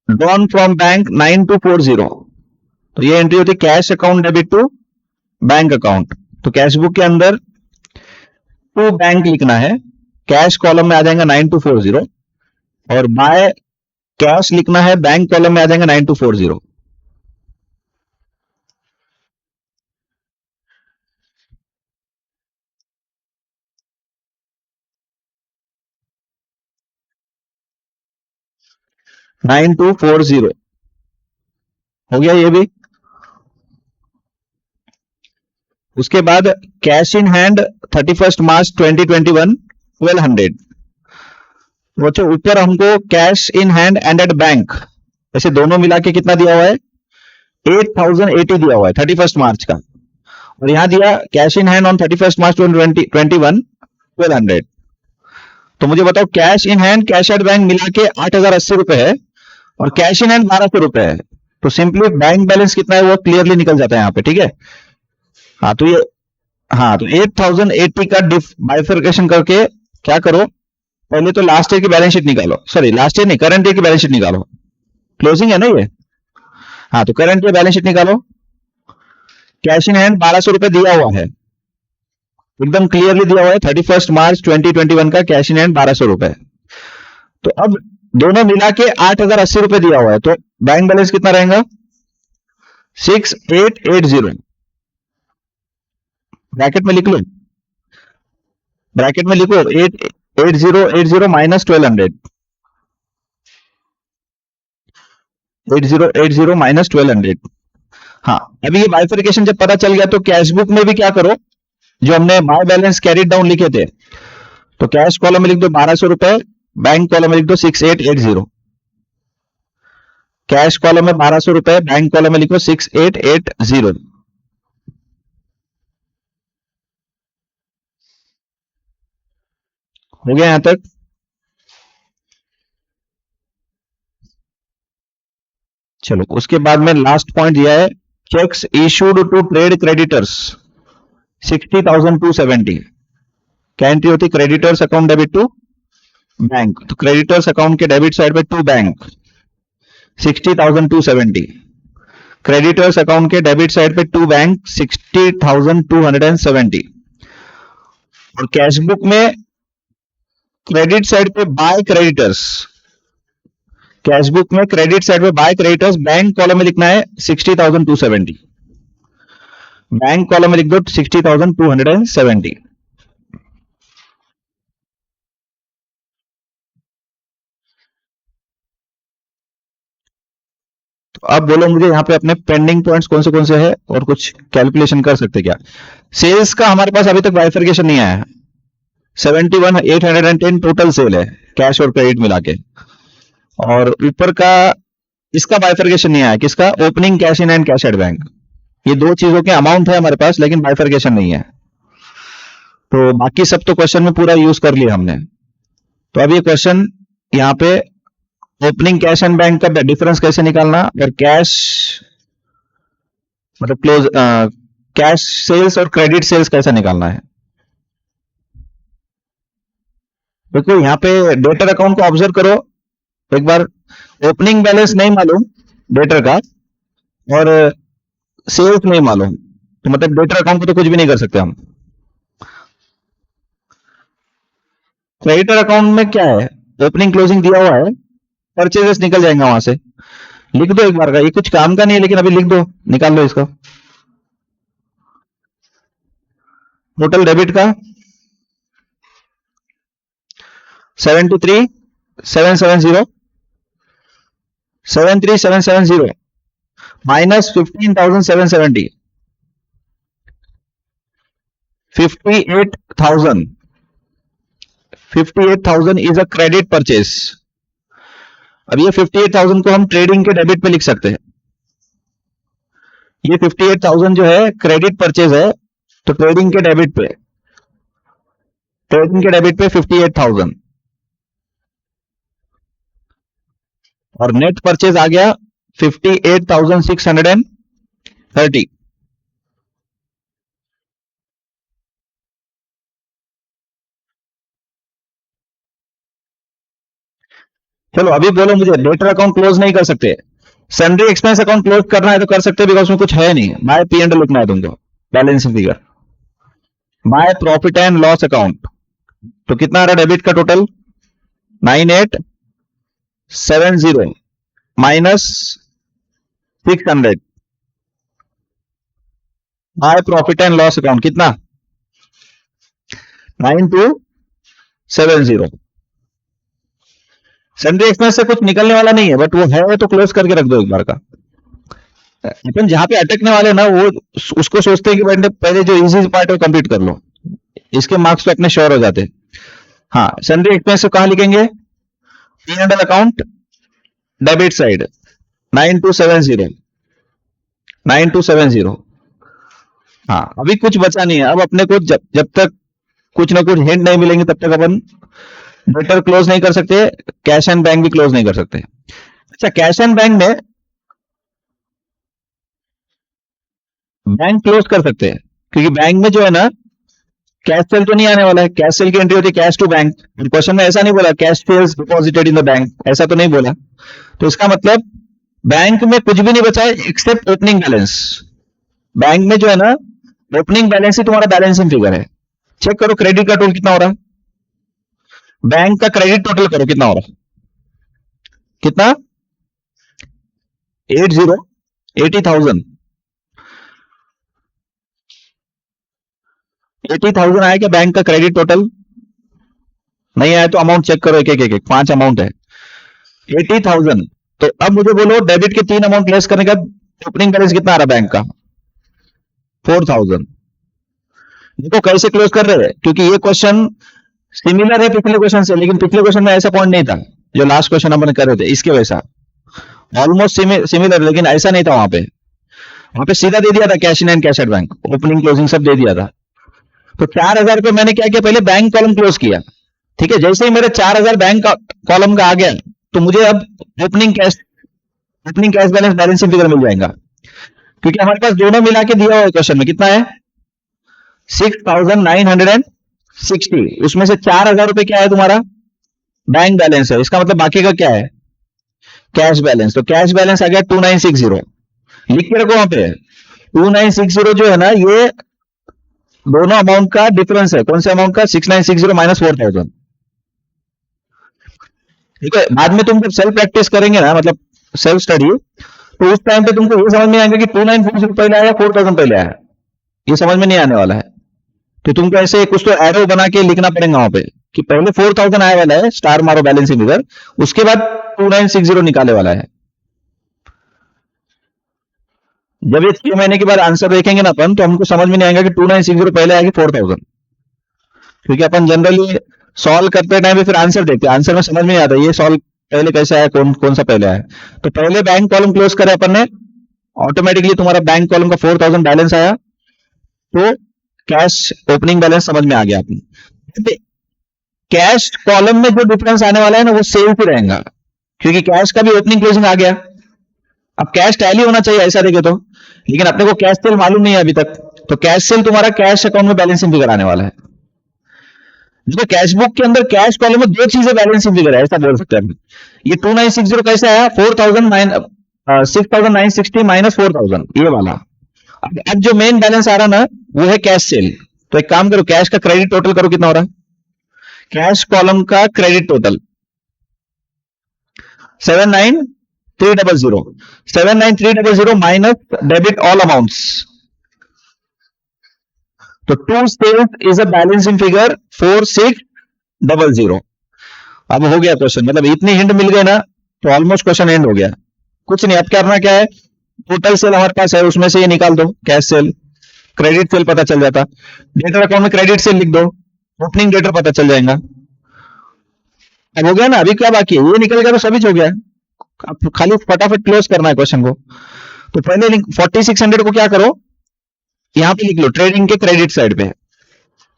ड्रॉन फ्रॉम बैंक 9240, तो ये एंट्री होती है cash account debit to bank account. तो कैश बुक के अंदर टू बैंक लिखना है, कैश कॉलम में आ जाएगा 9240 और बाय कैश लिखना है, बैंक कॉलम में आ जाएगा 9240। नाइन टू फोर जीरो हो गया ये भी। उसके बाद कैश इन हैंड 31 मार्च 2021 1200। बच्चों ऊपर हमको cash in hand and at bank ऐसे दोनों मिला के कितना दिया हुआ है? 8080 दिया हुआ है 31 मार्च का, और यहां दिया कैश इन हैंड ऑन 31 मार्च 2021 1200। तो मुझे बताओ cash in hand cash at bank मिला के 8080 रुपए है और कैश इन हैंड 1200 रुपए है। तो सिंपली बैंक बैलेंस कितना है वो क्लियरली निकल जाता है यहाँ पे, ठीक है। हाँ तो ये, हाँ तो 8080 का बाइफरकेशन करके क्या करो, पहले तो लास्ट ईयर की बैलेंस शीट निकालो, सॉरी लास्ट ईयर नहीं, करंट ईयर की बैलेंस शीट निकालो, क्लोजिंग है ना ये। हाँ तो करंट ईयर बैलेंस शीट निकालो, कैश इन हैंड 1200 रुपए दिया हुआ है, एकदम क्लियरली दिया हुआ है 31 मार्च 2021 का कैश इन हैंड 1200 रुपए। तो अब दोनों मिला के 8080 रुपए दिया हुआ है, तो बैंक बैलेंस कितना रहेगा? 6880। ब्रैकेट में लिख लो, ब्रैकेट में लिखो 8080 माइनस 1200, 8080 माइनस 1200। हाँ अभी ये बाइफिकेशन जब पता चल गया तो कैश बुक में भी क्या करो, जो हमने बाय बैलेंस कैरी डाउन लिखे थे, तो कैश कॉलम में लिख दो 1200 रुपए, बैंक कॉलम में लिख दो 6880। कैश कॉलम में 1200 रुपए, बैंक कॉलम में लिखो 6880। हो गया यहां तक? चलो उसके बाद में लास्ट पॉइंट दिया है, cheques issued to trade creditors 60,270। क्या एंट्री होती है? Creditors account debit to bank, तो क्रेडिटर्स अकाउंट के डेबिट साइड पे टू बैंक 60,270, क्रेडिटर्स अकाउंट के डेबिट साइड पे टू बैंक 60,270, और कैश बुक में क्रेडिट साइड पे बाय क्रेडिटर्स, कैश बुक में क्रेडिट साइड पे बाय क्रेडिटर्स, बैंक कॉलम में लिखना है 60,270, बैंक कॉलम में लिख दो 60,270। तो अब बोलो मुझे यहाँ पे अपने पेंडिंग पॉइंट्स कौन से है और कुछ कैलकुलेशन कर सकते क्या? सेल्स का हमारे पास अभी तक बाइफरकेशन नहीं आया है, 71,810 टोटल सेल है कैश और क्रेडिट मिला के, और ऊपर का इसका बाइफरकेशन नहीं आया, किसका? Opening cash in and cash at bank. ये दो चीजों के अमाउंट है हमारे पास लेकिन बाइफरकेशन नहीं है। तो बाकी सब तो क्वेश्चन में पूरा यूज कर लिया हमने। तो अब ये क्वेश्चन यहाँ पे ओपनिंग कैश एंड बैंक का डिफरेंस कैसे निकालना, और कैश मतलब क्लोज कैश सेल्स और क्रेडिट सेल्स कैसे निकालना है। देखो यहाँ पे डेटर अकाउंट को ऑब्जर्व करो एक बार, ओपनिंग बैलेंस नहीं मालूम डेटर का और सेल्स नहीं मालूम, तो मतलब डेटर अकाउंट को तो कुछ भी नहीं कर सकते हम। क्रेडिटर अकाउंट में क्या है, ओपनिंग क्लोजिंग दिया हुआ है, परचेजेस निकल जाएंगे वहां से। लिख दो एक बार का, ये कुछ काम का नहीं है लेकिन अभी लिख दो, निकाल लो इसका। टोटल डेबिट का 73,770 73770 minus 15,770 58,000 58,000 is a credit purchase. अब ये 58,000 को हम ट्रेडिंग के डेबिट पे लिख सकते हैं। ये 58,000 जो है क्रेडिट परचेज है, तो ट्रेडिंग के डेबिट पे 58,000 और नेट परचेज आ गया 58,630। चलो अभी बोलो मुझे, डेटर अकाउंट क्लोज नहीं कर सकते, सन्ड्री एक्सपेंस अकाउंट क्लोज करना है तो कर सकते हैं, बिकॉज उसमें कुछ है नहीं। बाय पी एंड लिखना है तुमको, balance figure. Bye profit and loss account, तो कितना आ रहा डेबिट का total 9870 minus 600। Bye profit and loss account कितना 9270। सन्ड्री एक्सपेंस से कुछ निकलने वाला नहीं है, बट वो है तो क्लोज करके रख दो एक बार का। अपन जहां पे अटकने वाले ना वो उसको सोचते हैं कि भाई पहले जो इजी पार्ट है वो कंप्लीट कर लो, इसके मार्क्स पे अपने श्योर हो जाते हैं। हाँ, सन्ड्री एक्सपेंस को कहां लिखेंगे, P and L account debit side 9270। हाँ, अभी कुछ बचा नहीं है। अब अपने को जब तक कुछ ना कुछ हिंट नहीं मिलेंगे तब तक अपन डेटर क्लोज नहीं कर सकते, कैश एंड बैंक भी क्लोज नहीं कर सकते। अच्छा, कैश एंड बैंक में बैंक क्लोज कर सकते हैं, क्योंकि बैंक में जो है ना कैश सेल तो नहीं आने वाला है। कैश सेल की एंट्री होती है कैश टू बैंक। क्वेश्चन में ऐसा नहीं बोला cash sales deposited in the bank, ऐसा तो नहीं बोला। तो इसका मतलब बैंक में कुछ भी नहीं बचा है एक्सेप्ट ओपनिंग बैलेंस। बैंक में जो है ना ओपनिंग बैलेंस ही तुम्हारा बैलेंसिंग फिगर है। चेक करो क्रेडिट का टोटल कितना हो रहा है, बैंक का क्रेडिट टोटल करो कितना हो रहा है, कितना 80,000 आया क्या बैंक का क्रेडिट टोटल? नहीं आया तो अमाउंट चेक करो, एक एक एक 5 अमाउंट है 80,000। तो अब मुझे बोलो डेबिट के 3 अमाउंट लेस करने का ओपनिंग बैलेंस कितना आ रहा है बैंक का 4,000। देखो कैसे क्लोज कर रहे हैं, क्योंकि ये क्वेश्चन सिमिलर है पिछले क्वेश्चन से, लेकिन पिछले क्वेश्चन में ऐसा पॉइंट नहीं था जो लास्ट क्वेश्चन अपन कर रहे थे, इसके वैसा ऑलमोस्ट सिमिलर, लेकिन ऐसा नहीं था। वहां पे सीधा दे दिया था cash in and cash at bank, opening closing सब दे दिया था। तो 4,000 पे मैंने क्या किया, पहले बैंक कॉलम क्लोज किया। ठीक है, जैसे ही मेरे 4,000 बैंक कॉलम का आ गया तो मुझे अब opening cash balance balancing figure मिल जाएगा, क्योंकि हमारे पास दोनों मिला के दिया हुआ है क्वेश्चन में। कितना है 6,960, उसमें से 4,000 रुपए क्या है तुम्हारा बैंक बैलेंस है, इसका मतलब बाकी का क्या है कैश बैलेंस। तो कैश बैलेंस आ गया 2960, लिख के रखो वहां पे 2960 जो है ना ये दोनों अमाउंट का डिफरेंस है। कौन से अमाउंट का 6,960 माइनस 4,000। ठीक है, बाद में तुम जब सेल्फ प्रैक्टिस करेंगे ना, मतलब सेल्फ स्टडी, तो उस टाइम पे तुमको ये समझ में आएगा कि 2940 पहले आया 4,000 पहले आया, ये समझ में नहीं आने वाला है। तो तुमको ऐसे कुछ तो एरो बना के लिखना पड़ेगा वहां पे कि पहले 4,000 आने वाला है, स्टार मारो बैलेंसिंग फिगर, उसके बाद 2960 निकाले वाला है। जब ये 6 महीने के बाद आंसर देखेंगे ना अपन, तो हमको समझ में नहीं आएगा कि 2960 पहले आएगी 4,000, क्योंकि अपन जनरली सॉल्व करते टाइम पे फिर आंसर देखते हैं, आंसर में समझ में नहीं आता ये सॉल्व पहले कैसे आया, कौन सा पहले आया। तो पहले बैंक कॉलम क्लोज करे अपन ने, ऑटोमेटिकली तुम्हारा बैंक कॉलम का 4,000 बैलेंस आया, तो कैश ओपनिंग बैलेंस समझ में आ गया अपनी। कैश कॉलम में जो डिफरेंस आने वाला है ना वो सेल्स ही रहेगा, क्योंकि कैश का भी ओपनिंग क्लोजिंग आ गया। अब कैश टैली होना चाहिए ऐसा देखे तो, लेकिन अपने को कैश सेल मालूम नहीं है अभी तक, तो कैश सेल तुम्हारा कैश अकाउंट में बैलेंसिंग फिगर आने वाला है। देखो कैश बुक के अंदर कैश कॉलम में दो चीजें बैलेंसिंग फिगर है, ऐसा बोल सकते हैं हम। ये 2960 कैसे आया, 6,960 माइनस 4,000, ये वाला। अब जो मेन बैलेंस आ रहा ना वो है कैश सेल। तो एक काम करो, कैश का क्रेडिट टोटल करो, कितना हो रहा है कैश कॉलम का credit total 79300, 79300 minus debit all amounts, तो to sales is a balancing figure 4600। अब हो गया क्वेश्चन, मतलब इतनी हिंट मिल गई ना तो ऑलमोस्ट क्वेश्चन एंड हो गया। कुछ नहीं, अब करना क्या है, टोटल सेल हमारे पास है उसमें से ये निकाल दो, कैश सेल क्रेडिट सेल पता चल जाता, डेटर अकाउंट में क्रेडिट सेल लिख दो, ओपनिंग डेटर पता चल जाएगा। अब हो गया ना, अभी क्या बाकी है, ये निकल गया तो सभी हो गया। अब खाली फटाफट क्लोज करना है क्वेश्चन को। तो पहले 4600 को क्या करो, यहां पे लिख लो ट्रेडिंग के क्रेडिट साइड पे,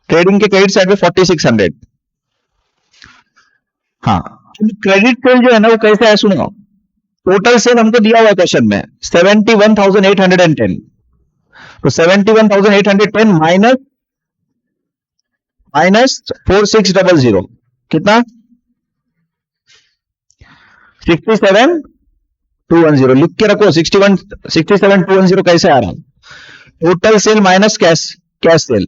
ट्रेडिंग के क्रेडिट साइड पे 4600। हाँ, क्रेडिट सेल जो है ना वो कैसे है सुनो, टोटल सेल हमको दिया हुआ क्वेश्चन में 71,810, तो 71,810 माइनस माइनस 4600 कितना 67,210, लिख के रखो 67,210 कैसे आ रहा है, total sale minus cash, cash cell,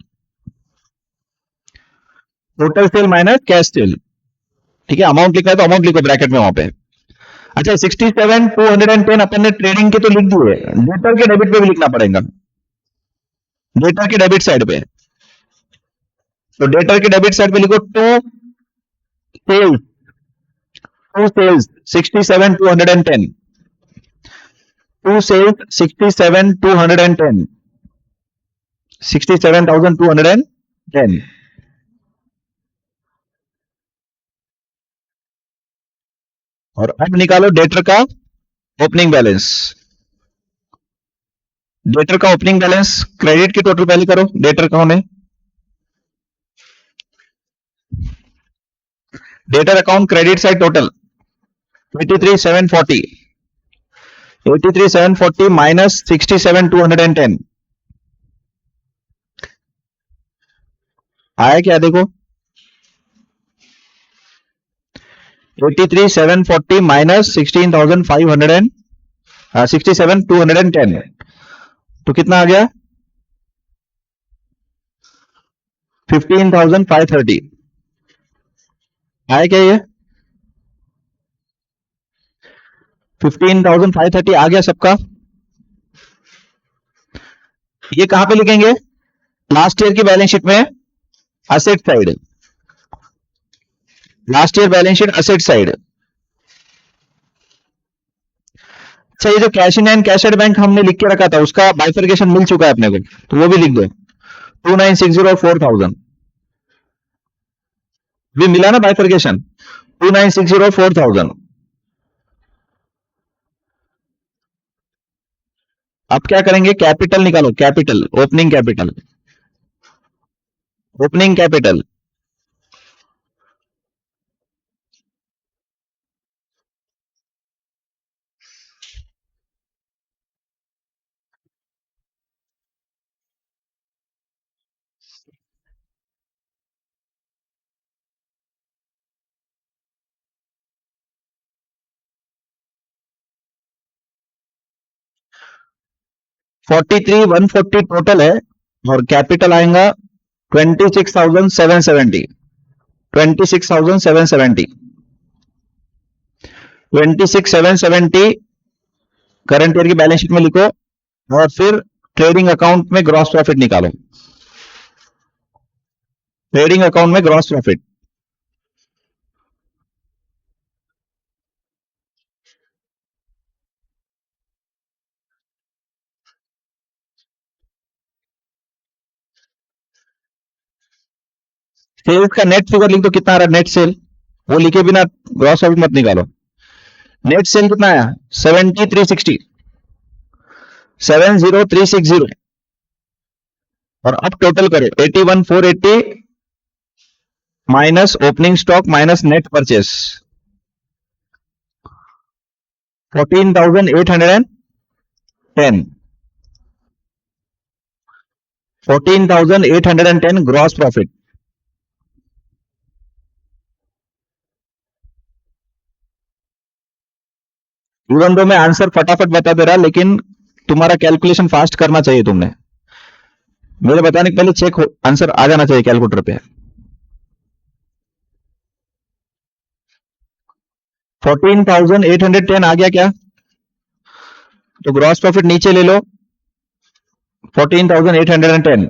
total sale minus cash cell. ठीक है, अमाउंट लिखा है तो अमाउंट लिखो ब्रैकेट में वहां पे। अच्छा 67,210 अपन ने ट्रेडिंग के तो लिख दिए, डेटर के डेबिट पे भी लिखना पड़ेगा, डेटर के डेबिट साइड पे। तो डेटर के डेबिट साइड पे लिखो sales, to sales 67,210, to sales 67,210, 67,210। और अब निकालो डेटर का ओपनिंग बैलेंस, डेटर का ओपनिंग बैलेंस, क्रेडिट की टोटल पहले करो, डेटर कौन है, debtor account credit side total 83,740, 83,740 minus 67,210 आया क्या देखो, 83,740 माइनस 16,500 67,210, तो कितना आ गया 15,530 आया क्या, ये 15,530 आ गया सबका। ये कहां पे लिखेंगे, लास्ट ईयर की बैलेंस शीट में asset side, last year balance sheet asset side. अच्छा ये जो cash in and cash at bank हमने लिख के रखा था उसका बाइफर्केशन मिल चुका है अपने को, तो वो भी लिख दो 2960 और 4,000 भी मिला ना बाइफर्केशन, 2960 और 4,000। अब क्या करेंगे, कैपिटल निकालो, capital opening capital, opening capital forty three 140 total है, और कैपिटल आएगा 26,770, 26,770, 26,770 करंट ईयर की बैलेंस शीट में लिखो, और फिर ट्रेडिंग अकाउंट में ग्रॉस प्रॉफिट निकालो, ट्रेडिंग अकाउंट में ग्रॉस प्रॉफिट। सेल्स का नेट फिगर लिख दो, कितना आ रहा है नेट सेल, वो लिखे बिना ग्रॉस प्रॉफिट मत निकालो। नेट सेल कितना आया 7360, 70360, और अब टोटल करो 81,480 minus opening stock minus net purchase 14,810, 14,810 gross profit. Even though मैं आंसर फटाफट बता दे रहा, लेकिन तुम्हारा कैलकुलेशन फास्ट करना चाहिए तुमने। मेरे बताने के पहले चेक आंसर आ जाना चाहिए कैलकुलेटर पे। 14,810 आ गया क्या? तो ग्रॉस प्रॉफिट नीचे ले लो 14,810।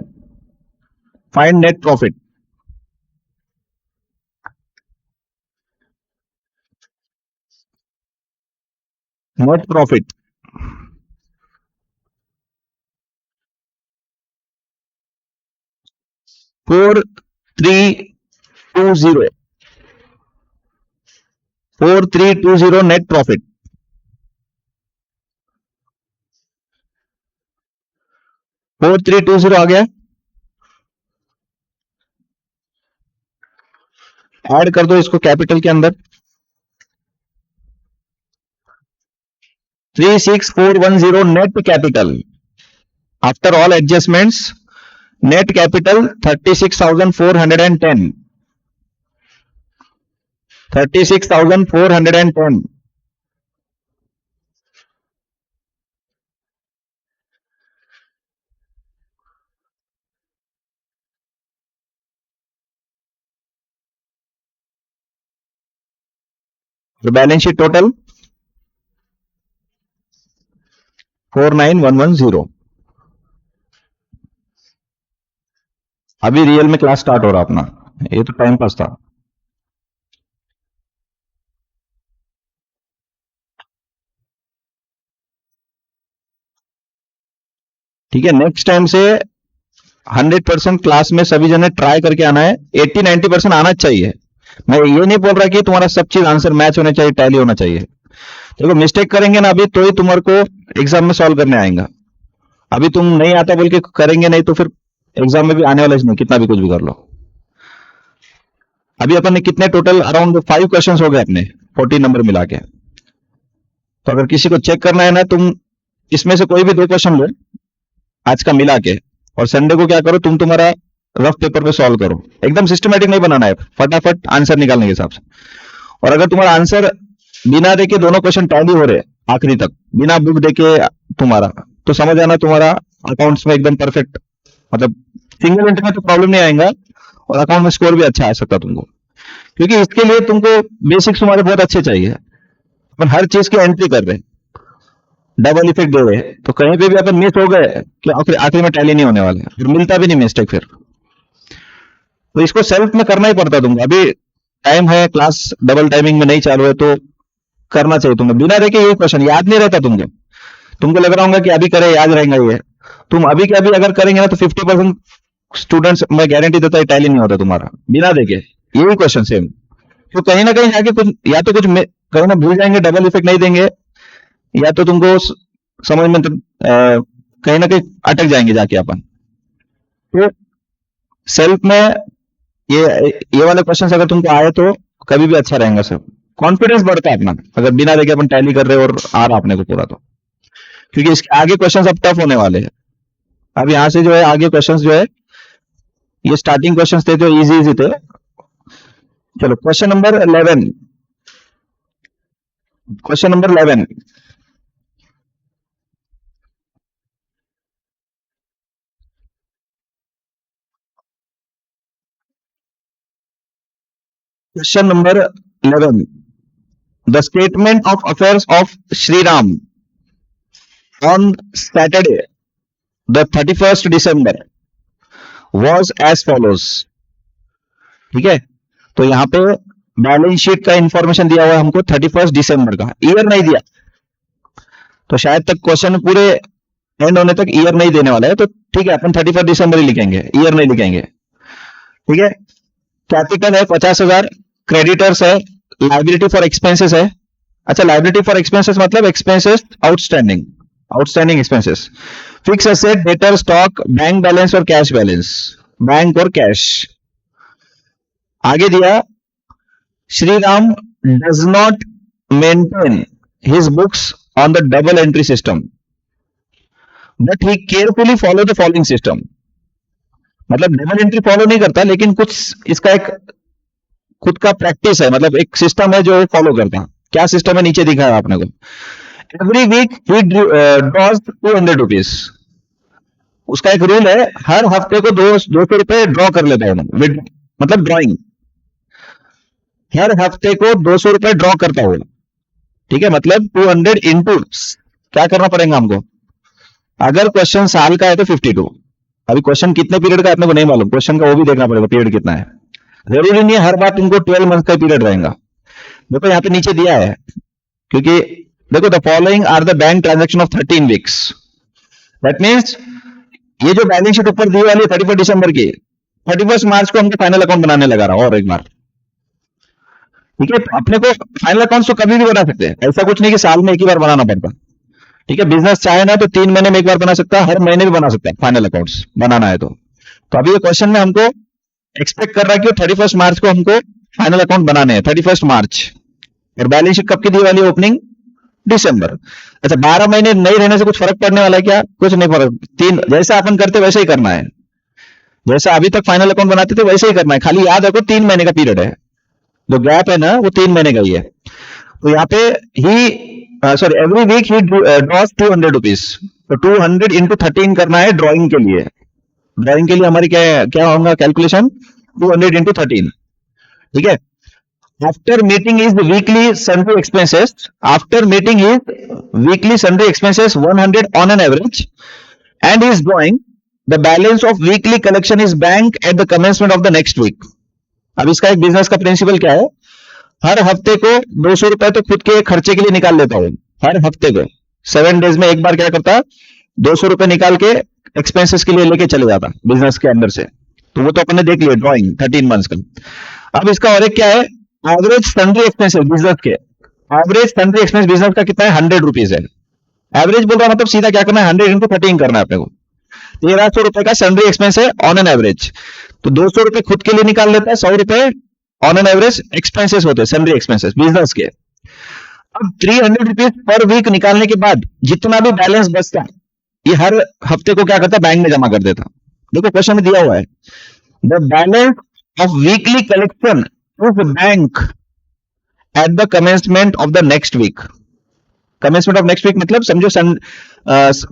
Find net profit. Net profit 4320। 4320 net profit. 4320 आ गया। ऐड कर दो इसको कैपिटल के अंदर। 36,410 net capital after all adjustments. Net capital 36,410। 36,410। Balance sheet total 49,110। अभी रियल में क्लास स्टार्ट हो रहा अपना, ये तो टाइम पास था। ठीक है, नेक्स्ट टाइम से 100% क्लास में सभी जने ट्राई करके आना है। 80-90% आना चाहिए। मैं ये नहीं बोल रहा कि तुम्हारा सब चीज आंसर मैच होना चाहिए, टैली होना चाहिए। देखो मिस्टेक करेंगे ना अभी तो ही तुम्हारे को एग्जाम में सॉल्व करने आएगा। अभी तुम नहीं आता बोल के करेंगे नहीं तो फिर एग्जाम में भी आने वाला ही नहीं, कितना भी कुछ भी कर लो। अभी अपन ने कितने टोटल अराउंड 5 क्वेश्चंस हो गए अपने 40 नंबर मिला के। तो अगर किसी को चेक करना है ना, तुम इसमें से कोई भी 2 क्वेश्चन लो आज का मिला के, और संडे को क्या करो तुम तुम्हारा रफ पेपर पे सॉल्व करो। एकदम सिस्टमेटिक नहीं बनाना है, फटाफट आंसर निकालने के हिसाब से। और अगर तुम्हारा आंसर बिना देखे दोनों क्वेश्चन टैली हो रहे आखिरी तक, बिना बुक देके तुम्हारा, तो समझ आना तुम्हारा अकाउंट्स में एकदम परफेक्ट, मतलब सिंगल एंट्री में तो प्रॉब्लम नहीं आएगा और अकाउंट में स्कोर भी अच्छा आ सकता तुमको। क्योंकि इसके लिए तुमको बेसिक्स तुम्हारे बहुत अच्छे चाहिए। अपन हर चीज की एंट्री कर रहे हैं, डबल इफेक्ट दे रहे हैं, तो कहीं पे भी अपन मिस हो गए कि आखिर में टैली नहीं होने वाले, फिर मिलता भी नहीं मिस्टेक फिर। तो इसको सेल्फ में करना ही पड़ता तुमको। अभी टाइम है, क्लास डबल टाइमिंग में नहीं चालू है, तो करना चाहिए तुम्हें। बिना देखे ये क्वेश्चन याद नहीं रहता तुमको। तुमको लग रहा होगा कि अभी करे याद रहेगा ये, तुम अभी के अभी अगर करेंगे ना तो 50% स्टूडेंट्स मैं गारंटी देता है टैली नहीं होता तुम्हारा बिना देखे। यही क्वेश्चन सेम, तो कहीं ना कहीं जाके कुछ या तो कुछ कहीं ना भूल जाएंगे, डबल इफेक्ट नहीं देंगे, या तो तुमको समझ में कहीं ना कहीं अटक जाएंगे जाके अपन। तो सेल्फ में ये वाले क्वेश्चन अगर तुमको आए तो कभी भी अच्छा रहेगा सर। कॉन्फिडेंस बढ़ता है अपना अगर बिना देखे अपन टैली कर रहे हो और आ रहा अपने को पूरा, तो क्योंकि इसके आगे क्वेश्चंस अब टफ होने वाले हैं। अब यहां से जो है आगे क्वेश्चंस जो है, ये स्टार्टिंग क्वेश्चंस थे जो इजी इजी थे। चलो question number 11। Question number 11, question number 11, the statement of affairs of Shri Ram on Saturday the 31st December was as follows। ठीक है, तो यहां पे बैलेंस शीट का इंफॉर्मेशन दिया हुआ है हमको 31st December का, ईयर नहीं दिया। तो शायद तक क्वेश्चन पूरे एंड होने तक ईयर नहीं देने वाला है, तो ठीक है अपन 31st December ही लिखेंगे, ईयर नहीं लिखेंगे। ठीक है, कैपिटल है 50,000, क्रेडिटर्स है, लाइबिलिटी फॉर एक्सपेंसेस है। अच्छा, लाइबिलिटी फॉर एक्सपेंसेस मतलब expenses outstanding, outstanding expenses. Fix asset, debtor, stock, bank balance और कैश बैलेंस, बैंक और कैश। आगे दिया Shri Ram does not maintain his books on the double entry system but he carefully follow the following system. मतलब double entry follow नहीं करता, लेकिन कुछ इसका एक खुद का प्रैक्टिस है, मतलब एक सिस्टम है जो फॉलो करता है। क्या सिस्टम है नीचे दिखा है आपने को। एवरी वीक ही ड्रॉज 200 रुपीज। उसका एक रूल है, हर हफ्ते को 200 रुपए ड्रॉ कर लेता है, मतलब ड्रॉइंग, हर हफ्ते को 200 रुपए ड्रॉ करता होगा। ठीक है, मतलब 200 इंटू क्या करना पड़ेगा हमको, अगर क्वेश्चन साल का है तो 52। अभी क्वेश्चन कितने पीरियड का अपने को नहीं मालूम, क्वेश्चन का वो भी देखना पड़ेगा पीरियड कितना है। जरूरी नहीं है हर बार तुमको 12 मंथ का पीरियड रहेगा। देखो यहाँ पे नीचे दिया है, क्योंकि देखो the following are the bank transaction of 13 weeks. That means ये जो बैलेंस शीट ऊपर दी वाली 31 दिसंबर की, 31 मार्च को हमको फाइनल अकाउंट बनाने लगा रहा और एक बार। ठीक है, अपने को फाइनल अकाउंट तो कभी भी बना सकते हैं, ऐसा कुछ नहीं कि साल में एक ही बार बनाना पड़ता। ठीक है, बिजनेस चाहे ना तो 3 महीने में एक बार बना सकता है, हर महीने भी बना सकता है फाइनल अकाउंट्स बनाना है तो अभी ये क्वेश्चन में हमको एक्सपेक्ट कर रहा है कि 31 मार्च को हमको फाइनल अकाउंट बनाने हैं, 31 मार्च। और बैलेंस शीट कब की दी वाली, ओपनिंग दिसंबर। अच्छा, 12 महीने नहीं रहने से कुछ फर्क पड़ने वाला है क्या? कुछ नहीं फर्क, तीन जैसा अपन करते वैसे ही करना है, जैसा अभी तक फाइनल अकाउंट बनाते थे वैसे ही करना है, खाली याद रखो 3 महीने का पीरियड है, जो गैप है ना वो 3 महीने का ही है। तो यहाँ पे एवरी वीक ही ड्रॉज 200 रुपीज, तो 200 इंटू 13 करना है ड्रॉइंग के लिए। ड्रॉइंग के लिए हमारी क्या होगा कैलकुलेशन, 200 इंटू 13। ठीक है, after meeting is weekly sundry expenses, after meeting is weekly sundry expenses 100 on an average and is drawing the balance of weekly collection is bank at the commencement of the next week. अब इसका एक business का principal क्या है, हर हफ्ते को 200 रुपए तो खुद के खर्चे के लिए निकाल लेता हूं, हर हफ्ते को 7 डेज में एक बार क्या करता, 200 रुपए निकाल के एक्सपेंसेस के लिए लेके चले जाता बिजनेस के अंदर से। तो वो तो अपन ने देख लिया ड्रॉइंग 13 मंथ्स का। अब इसका और एक क्या है, एवरेज सन्ड्री एक्सपेंसेस बिजनेस के, एवरेज सन्ड्री एक्सपेंस बिजनेस का कितना है, 100 रुपीज है। एवरेज बोल रहा मतलब सीधा क्या करना है, 100 इंटू 13 करना है अपने को। 1300 रुपए का सन्ड्री एक्सपेंस है ऑन एन एवरेज, तो 200 रुपए खुद के लिए निकाल लेता है, 100 रुपए ऑन एन एवरेज एक्सपेंसेस होते हैं, सन्ड्री एक्सपेंसेस बिजनेस के। अब 300 रुपीज पर वीक निकालने के बाद जितना भी बैलेंस बचता है ये हर हफ्ते को क्या करता, बैंक में जमा कर देता। देखो क्वेश्चन में दिया हुआ है, the balance of weekly collection of bank at the commencement of the next week. Commencement of next week मतलब समझो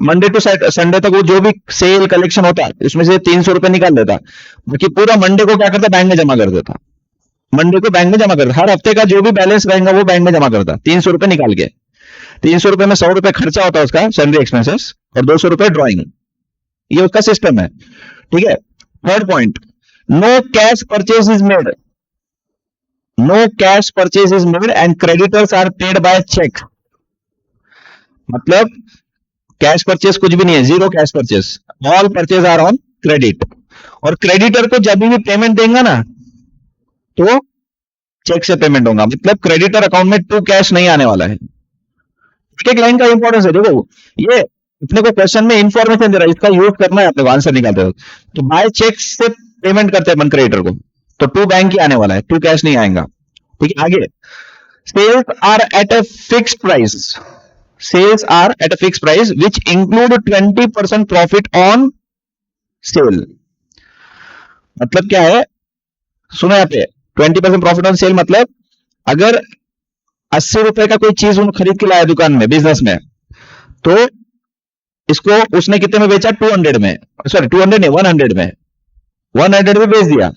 मंडे टू संडे तक वो जो भी सेल कलेक्शन होता है उसमें से 300 रुपए निकाल देता, बाकी पूरा मंडे को क्या करता, बैंक में जमा कर देता। मंडे को बैंक में जमा करता, हर हफ्ते का जो भी बैलेंस रहेगा वो बैंक में जमा करता 300 रुपए निकाल के। 300 रुपए में 100 रुपए खर्चा होता है उसका सैलरी एक्सपेंसेस और 200 रुपए ड्रॉइंग, ये उसका सिस्टम है। ठीक है, third point, no cash purchase is made, no cash purchase is made and creditors are paid by cheque. मतलब कैश परचेज कुछ भी नहीं है, zero cash purchase, all purchase are on credit. और क्रेडिटर को जब भी पेमेंट देंगे ना तो चेक से पेमेंट होगा, मतलब क्रेडिटर अकाउंट में टू कैश नहीं आने वाला है। एक लाइन का इंपॉर्टेंस है, देखो ये अपने को क्वेश्चन में इंफॉर्मेशन दे रहा है, इसका यूज करना है अपने को आंसर निकालते हो। तो बाय चेक से पेमेंट करते हैं अपन क्रेडिटर को, तो टू बैंक ही आने वाला है, टू कैश नहीं आएगा। ठीक है, आगे sales are at a fixed price, sales are at a fixed price which include 20% profit on sale. मतलब क्या है, सुनो यहाँ पे 20% प्रॉफिट ऑन सेल, मतलब अगर 80 रुपए का कोई चीज उन्होंने खरीद के लाया दुकान में बिजनेस में, तो इसको उसने कितने में बेचा, 200 में, सॉरी 200 नहीं 100 में, 100 में बेच दिया।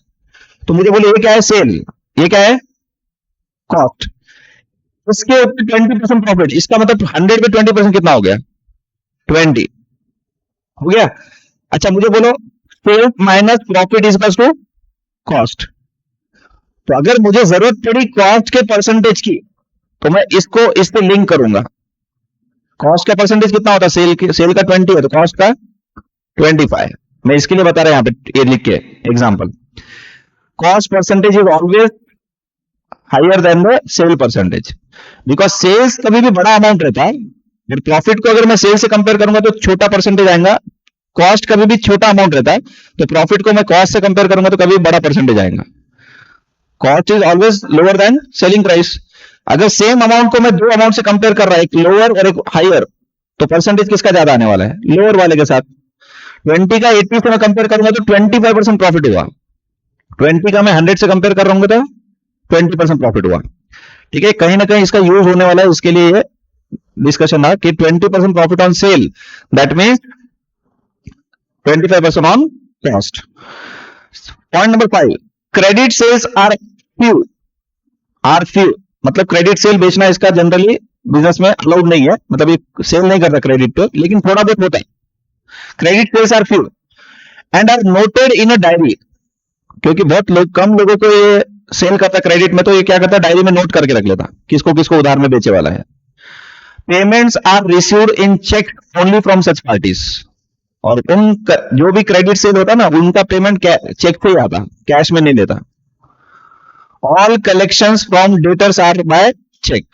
तो मुझे बोले ये क्या है, सेल, ये क्या है, कॉस्ट, उसके ऊपर 20% प्रॉफिट, इसका मतलब 100 पे 20% कितना हो गया, 20 हो गया। अच्छा मुझे बोलो sales minus profit is equal to cost. तो अगर मुझे जरूरत पड़ी कॉस्ट के परसेंटेज की तो मैं इसको इससे लिंक करूंगा। कॉस्ट का परसेंटेज कितना होता है, सेल का 20 है तो कॉस्ट का 25। मैं इसके लिए बता रहा हूं यहां पे ये लिख के example, cost percentage is always higher than the sale percentage, because sales कभी भी बड़ा अमाउंट रहता है और प्रॉफिट को अगर मैं सेल से कंपेयर करूंगा तो छोटा परसेंटेज आएगा। कॉस्ट कभी भी छोटा अमाउंट रहता है तो प्रॉफिट को मैं कॉस्ट से कंपेयर करूंगा तो कभी बड़ा परसेंटेज आएगा। Cost is always lower than selling price. अगर सेम अमाउंट को मैं दो अमाउंट से कंपेयर कर रहा है, एक लोअर और एक हायर, तो परसेंटेज किसका ज्यादा आने वाला है, लोअर वाले के साथ। 20 का 80 से मैं कंपेयर करूंगा तो 25% प्रॉफिट हुआ, 20 का मैं 100 से कंपेयर कर रहा हूं तो 20% प्रॉफिट हुआ। ठीक है, कहीं ना कहीं इसका यूज होने वाला है, उसके लिए ये डिस्कशन था कि 20% profit on sale, that means 25% on cost. Point number 5, credit sales are few. मतलब क्रेडिट सेल बेचना इसका जनरली बिजनेस में अलाउड नहीं है, मतलब ये सेल नहीं करता क्रेडिट पे, लेकिन थोड़ा बहुत होता है. Credit sales are few and are noted in a diary. क्योंकि बहुत लोग, कम लोगों को ये सेल करता क्रेडिट में, तो ये क्या करता, डायरी में नोट करके रख लेता किसको किसको उधार में बेचे वाला है. Payments are received in cheque only from such parties. और उन जो भी क्रेडिट सेल होता ना, उनका पेमेंट चेक से ही आता, कैश में नहीं लेता. All collections from debtors are by cheque.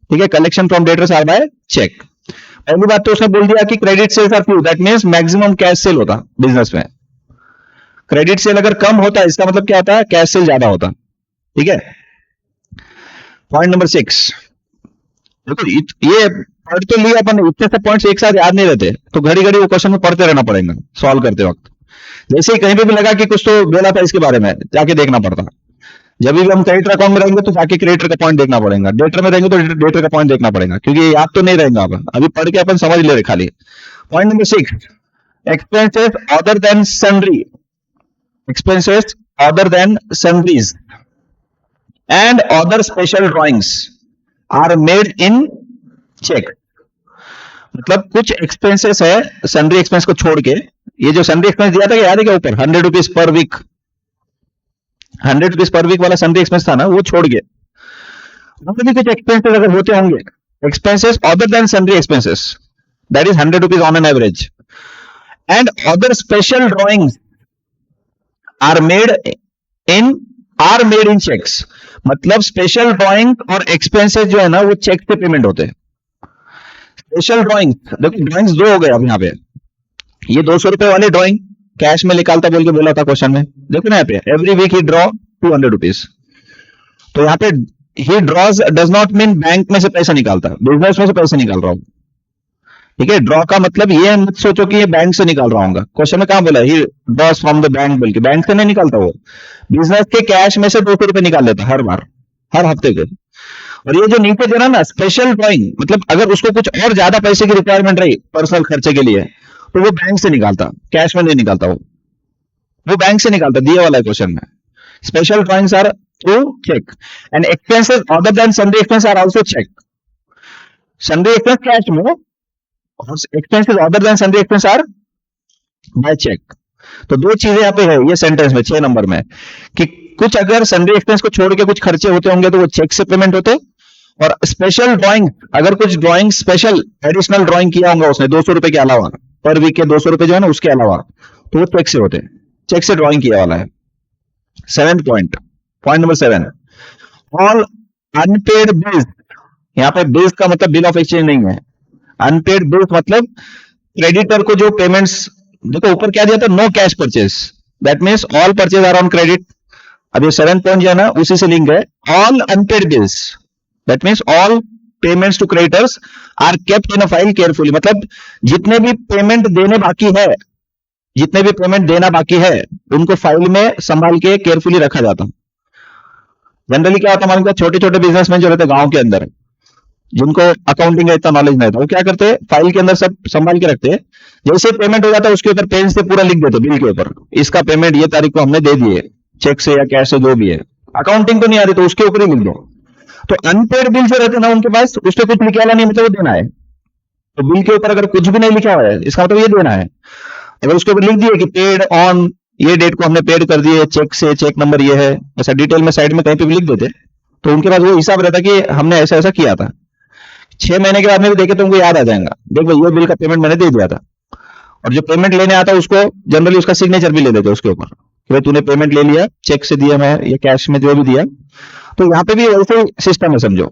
ठीक है, collection from debtors are by cheque. पहली बात तो उसने बोल दिया कि credit sales are few, that means maximum cash sale होता बिजनेस में. क्रेडिट सेल अगर कम होता है, इसका मतलब क्या होता है, कैश सेल ज्यादा होता. ठीक है. पॉइंट नंबर 6, देखो ये पढ़ तो लिया अपन, इतने से पॉइंट्स एक साथ याद नहीं रहते, तो घड़ी घड़ी वो क्वेश्चन में पढ़ते रहना पड़ेगा सॉल्व करते वक्त. जैसे ही कहीं पे भी लगा कि कुछ तो बोला था इसके बारे में, जाके देखना पड़ता. जब भी हम क्रेडिटर अकाउंट में रहेंगे तो जाके क्रेडिटर का पॉइंट देखना पड़ेगा, डेटर में रहेंगे तो डेटर का पॉइंट देखना पड़ेगा, क्योंकि याद तो नहीं रहेगा. अपन अभी पढ़ के अपन समझ ले रहे खाली. Point number 6, expenses other than sundry. Expenses other than sundries and other special drawings are made in cheque. मतलब कुछ एक्सपेंसेस है सन्ड्री एक्सपेंस को छोड़ के, ये जो सन्ड्री एक्सपेंस दिया था याद है क्या ऊपर, 100 rupees per week, 100 rupees per week वाला सन्ड्री एक्सपेंस था ना, वो छोड़ के भी कुछ एक्सपेंसेस अगर होते होंगे, expenses other than sundry expenses, that is 100 rupees on an average, and other special drawings are made in cheques. मतलब स्पेशल ड्रॉइंग और एक्सपेंसेस जो है ना, वो चेक से पेमेंट होते हैं. स्पेशल ड्रॉइंग्स, देखो ड्रॉइंग्स दो हो गए अब यहाँ पे. ये 200 रुपए वाली ड्रॉइंग कैश में निकालता बोल के बोला था क्वेश्चन में, देखो ना यहाँ पे, एवरी वीक ही ड्रॉ 200 रुपीज. तो यहाँ पे ही drawers does not mean bank में से पैसा निकालता, बिजनेस में से पैसा निकाल रहा हूं. ठीक है, ड्रॉ का मतलब ये मत सोचो कि ये बैंक से निकाल रहा हूँ. क्वेश्चन में कहां बोला ही ड्रॉज फ्रॉम द बैंक, बोल के बैंक से नहीं निकालता, वो बिजनेस के कैश में से 200 रुपए निकाल लेता हर बार, हर हफ्ते के. और ये जो नीचे दे रहा ना स्पेशल ड्रॉइंग, मतलब अगर उसको कुछ और ज्यादा पैसे की रिक्वायरमेंट रही पर्सनल खर्चे के लिए, तो वो बैंक से निकालता, कैश में नहीं निकालता. वो बैंक से निकालता, दिए वाला क्वेश्चन में. Special drawings are through cheque and expenses other than sundry expense are also cheque. Sundry expense cash में और expenses other than sundry expense are by cheque. तो दो चीजें यहाँ पे है ये सेंटेंस में 6 नंबर में, कि कुछ अगर सन्ड्री एक्सपेंस को छोड़ के कुछ खर्चे होते होंगे तो वो चेक से पेमेंट होते, और स्पेशल ड्राइंग, अगर कुछ ड्राइंग स्पेशल एडिशनल ड्राइंग किया होगा उसने 200 रुपए के अलावा, पर वीक के 200 रुपए जो है ना उसके अलावा, तो वो चेक से होते हैं, चेक से ड्राइंग किया वाला है. 7th point, point number 7, all unpaid bills. यहाँ पे बिल्स का मतलब बिल ऑफ एक्सचेंज नहीं है. अनपेड बिल्स मतलब क्रेडिटर को जो पेमेंट्स, देखो ऊपर क्या दिया था, no cash purchase, that means all purchase are on credit. अब ये 7th पॉइंट जो है ना उसी से लिंक है. All unpaid bills, that means all payments to creditors are kept in a file carefully. मतलब जितने भी पेमेंट देने बाकी है, जितने भी पेमेंट देना बाकी है, उनको फाइल में संभाल के केयरफुली रखा जाता. जनरली क्या होता है, छोटे छोटे बिजनेसमैन जो रहते गांव के अंदर, जिनको अकाउंटिंग का इतना नॉलेज नहीं था, वो क्या करते हैं, फाइल के अंदर सब संभाल के रखते हैं. जैसे पेमेंट हो जाता है उसके ऊपर पेन से पूरा लिख देते बिल के ऊपर, इसका पेमेंट ये तारीख को हमने दे दिए, चेक से या कैश से जो भी है. अकाउंटिंग तो नहीं आ रही तो उसके ऊपर ही लिख दो. तो अनपेड बिल जो रहते ना उनके पास, उस पर कुछ लिखा वाला नहीं, मतलब वो देना है. तो बिल के ऊपर अगर कुछ भी नहीं लिखा हुआ है, इसका मतलब ये देना है. अगर उसके ऊपर लिख दिए कि पेड ऑन ये डेट को हमने पेड कर दिए चेक से, चेक नंबर ये है, ऐसा डिटेल में साइड में कहीं पे भी लिख देते, तो उनके पास वो हिसाब रहता कि हमने ऐसा ऐसा किया था. 6 महीने के बाद में भी देखे तो उनको याद आ जाएगा, देख भाई ये बिल का पेमेंट मैंने दे दिया था. और जो पेमेंट लेने आता है उसको जनरली उसका सिग्नेचर भी ले देते उसके ऊपर, कि भाई तूने पेमेंट ले लिया, चेक से दिया मैं या कैश में जो भी दिया. तो यहाँ पे भी वैसे सिस्टम है समझो.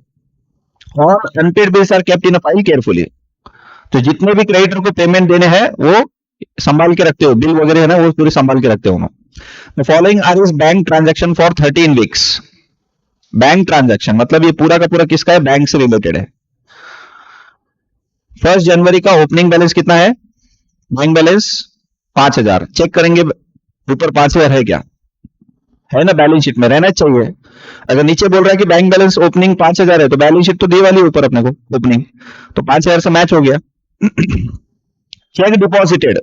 और unpaid bills are kept in a file carefully. तो जितने भी क्रेडिटर को पेमेंट देने हैं वो संभाल के रखते हो, बिल वगैरह है ना वो पूरे संभाल के रखते हो. The following are is bank transaction for 13 weeks. Bank transaction मतलब ये पूरा का पूरा किसका है, बैंक से रिलेटेड है. 1 जनवरी का ओपनिंग बैलेंस कितना है, बैंक बैलेंस 5000. चेक करेंगे ऊपर 5000 है क्या, है ना, बैलेंस शीट में रहना चाहिए। अगर नीचे बोल रहा है कि बैंक बैलेंस ओपनिंग 5,000 है, तो बैलेंस शीट तो दी वाली ऊपर अपने को ओपनिंग, तो 5,000 से मैच हो गया। चेक डिपॉजिटेड,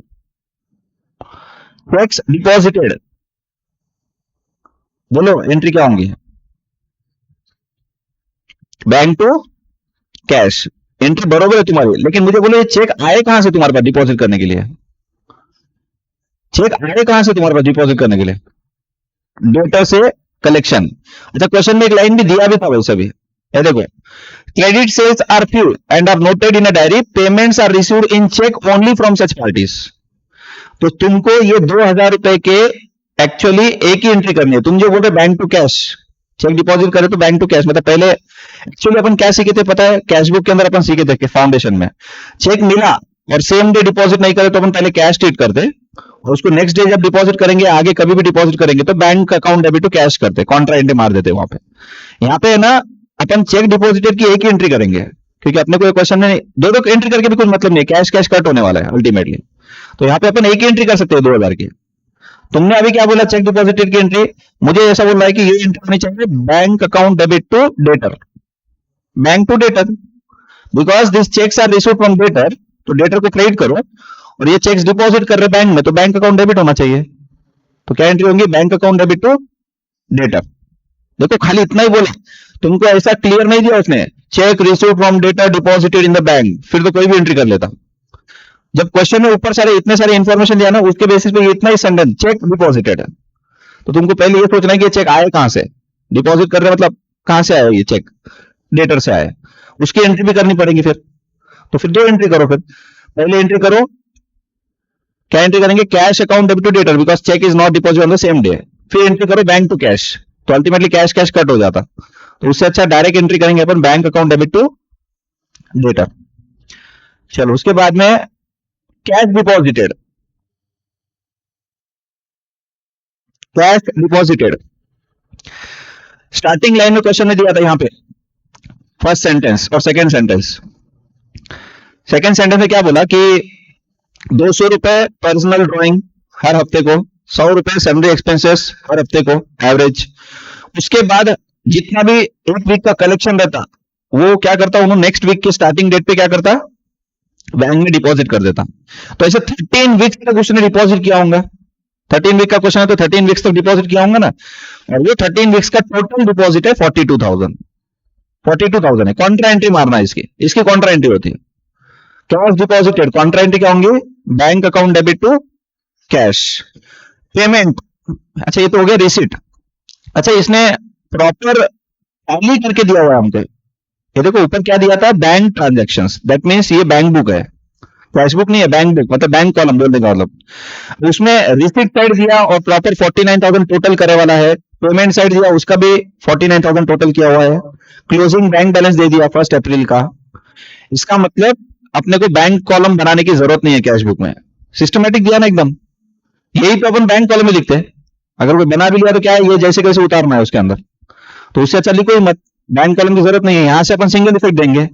चेक्स डिपॉजिटेड, बोलो एंट्री क्या होंगी? बैंक टू कैश, एंट्री बरोबर है तुम्हारी, लेकिन मुझे बोलो ये चेक आए कहां से तुम्हारे पास डिपॉजिट करने के लिए? चेक आए कहां से तुम्हारे पास डिपॉजिट करने के लिए? डेटर से कलेक्शन। अच्छा, क्वेश्चन में एक लाइन भी दिया भी था वैसे भी, ये देखो, credit sales are few and are noted in a diary, payments are received in cheque only from such parties. तो तुमको ये 2,000 रुपए के एक्चुअली एक ही एंट्री करनी है। तुम जो बोल रहे bank to cash, cheque deposit करे तो बैंक टू कैश, मतलब पहले एक्चुअली अपन क्या सीखे थे पता है? कैश बुक के अंदर अपन सीखे थे कि फाउंडेशन में चेक मिला और सेम डे डिपॉजिट नहीं करे तो अपन पहले कैश ट्रीट करते, और उसको नेक्स्ट डे जब डिपॉजिट करेंगे, आगे कभी भी डिपॉजिट करेंगे तो bank account debit to cash करते, कॉन्ट्रा एंट्री मार देते वहां पे। यहाँ पे है ना, अपन चेक डिपॉजिटेड की एक ही एंट्री करेंगे, क्योंकि अपने को क्वेश्चन में दो दो एंट्री करके भी कुछ मतलब नहीं है, कैश कैश कट होने वाला है अल्टीमेटली। तो यहाँ पे अपन एक ही एंट्री कर सकते हैं 2,000 की। तुमने अभी क्या बोला? चेक डिपॉजिटेड की एंट्री। मुझे ऐसा बोल रहा है कि ये एंट्री होनी चाहिए bank account debit to debtor, bank to debtor, because this cheques are received from debtor, तो डेटर को क्रेडिट करो, और ये चेक्स डिपॉजिट कर रहे बैंक में, तो बैंक अकाउंट डेबिट होना चाहिए। तो क्या एंट्री होंगी? Bank account debit to debtor. देखो खाली इतना ही बोला, तुमको ऐसा क्लियर नहीं दिया उसने, check received from debtor deposited in the bank, फिर तो कोई भी एंट्री कर लेता। जब क्वेश्चन में ऊपर सारे इतने सारे इंफॉर्मेशन दिया ना, उसके बेसिस पे इतना ही सेंटेंस चेक डिपॉजिटेड है, तो तुमको पहले ये सोचना है कि चेक आए कहां से, डिपॉजिट कर रहे मतलब कहां से आया ये चेक? डेटर से आया, उसकी एंट्री भी करनी पड़ेगी फिर। तो फिर दो एंट्री करो, फिर पहले एंट्री करो, क्या एंट्री करेंगे? Cash account debit to debtor, because cheque is not deposit on the same day. फिर एंट्री करो बैंक टू कैश, तो अल्टीमेटली कैश कैश कट हो जाता, तो उससे अच्छा डायरेक्ट एंट्री करेंगे अपन bank account debit to debtor. चलो उसके बाद में cash deposited, cash deposited, starting line में क्वेश्चन ने दिया था यहां पे फर्स्ट सेंटेंस और सेकंड सेंटेंस। सेकंड सेंटेंस में क्या बोला कि 200 रुपए पर्सनल ड्राइंग हर हफ्ते को, 100 रुपए सैलरी एक्सपेंसेस हर हफ्ते को एवरेज। उसके बाद जितना भी एक वीक का कलेक्शन रहता वो क्या करता, उन्होंने नेक्स्ट वीक के स्टार्टिंग डेट पे क्या करता, बैंक में डिपॉजिट कर देता। तो ऐसे 13 वीक्स तक उसने डिपॉजिट किया होगा। 13 वीक का क्वेश्चन है तो 13 वीक्स तक डिपॉजिट किया होगा ना, और वो 13 वीक्स का टोटल डिपॉजिट है 42,000। 42,000 है। कॉन्ट्रा एंट्री मारना है इसकी, इसकी कॉन्ट्रा एंट्री होती है कैश डिपॉजिटेड, कॉन्ट्रा एंट्री क्या होंगी? Bank account debit to cash. Payment, अच्छा ये तो हो गया रिसिट। अच्छा इसने प्रॉपर टैली करके दिया हुआ है हमको, ये देखो ऊपर क्या दिया था? बैंक ट्रांजैक्शंस, दैट मींस ये बैंक बुक है, कैश बुक नहीं है, बैंक बुक मतलब बैंक कॉलम बोलने का मतलब। उसमें रिसिट साइड दिया और प्रॉपर 49,000 टोटल करे वाला है, पेमेंट साइड दिया उसका भी 49,000 टोटल किया हुआ है, क्लोजिंग बैंक बैलेंस दे दिया 1 अप्रैल का। इसका मतलब अपने को बैंक कॉलम बनाने की जरूरत नहीं है कैश बुक में, सिस्टमेटिक दिया ना एकदम। यही तो अपन बैंक कॉलम में लिखते हैं, अगर कोई बना भी लिया तो क्या है, ये जैसे कैसे उतारना है उसके अंदर, तो उससे अच्छा लिखो ही मत, बैंक कॉलम की जरूरत नहीं है। यहां से अपन सिंगल इफेक्ट देंगे,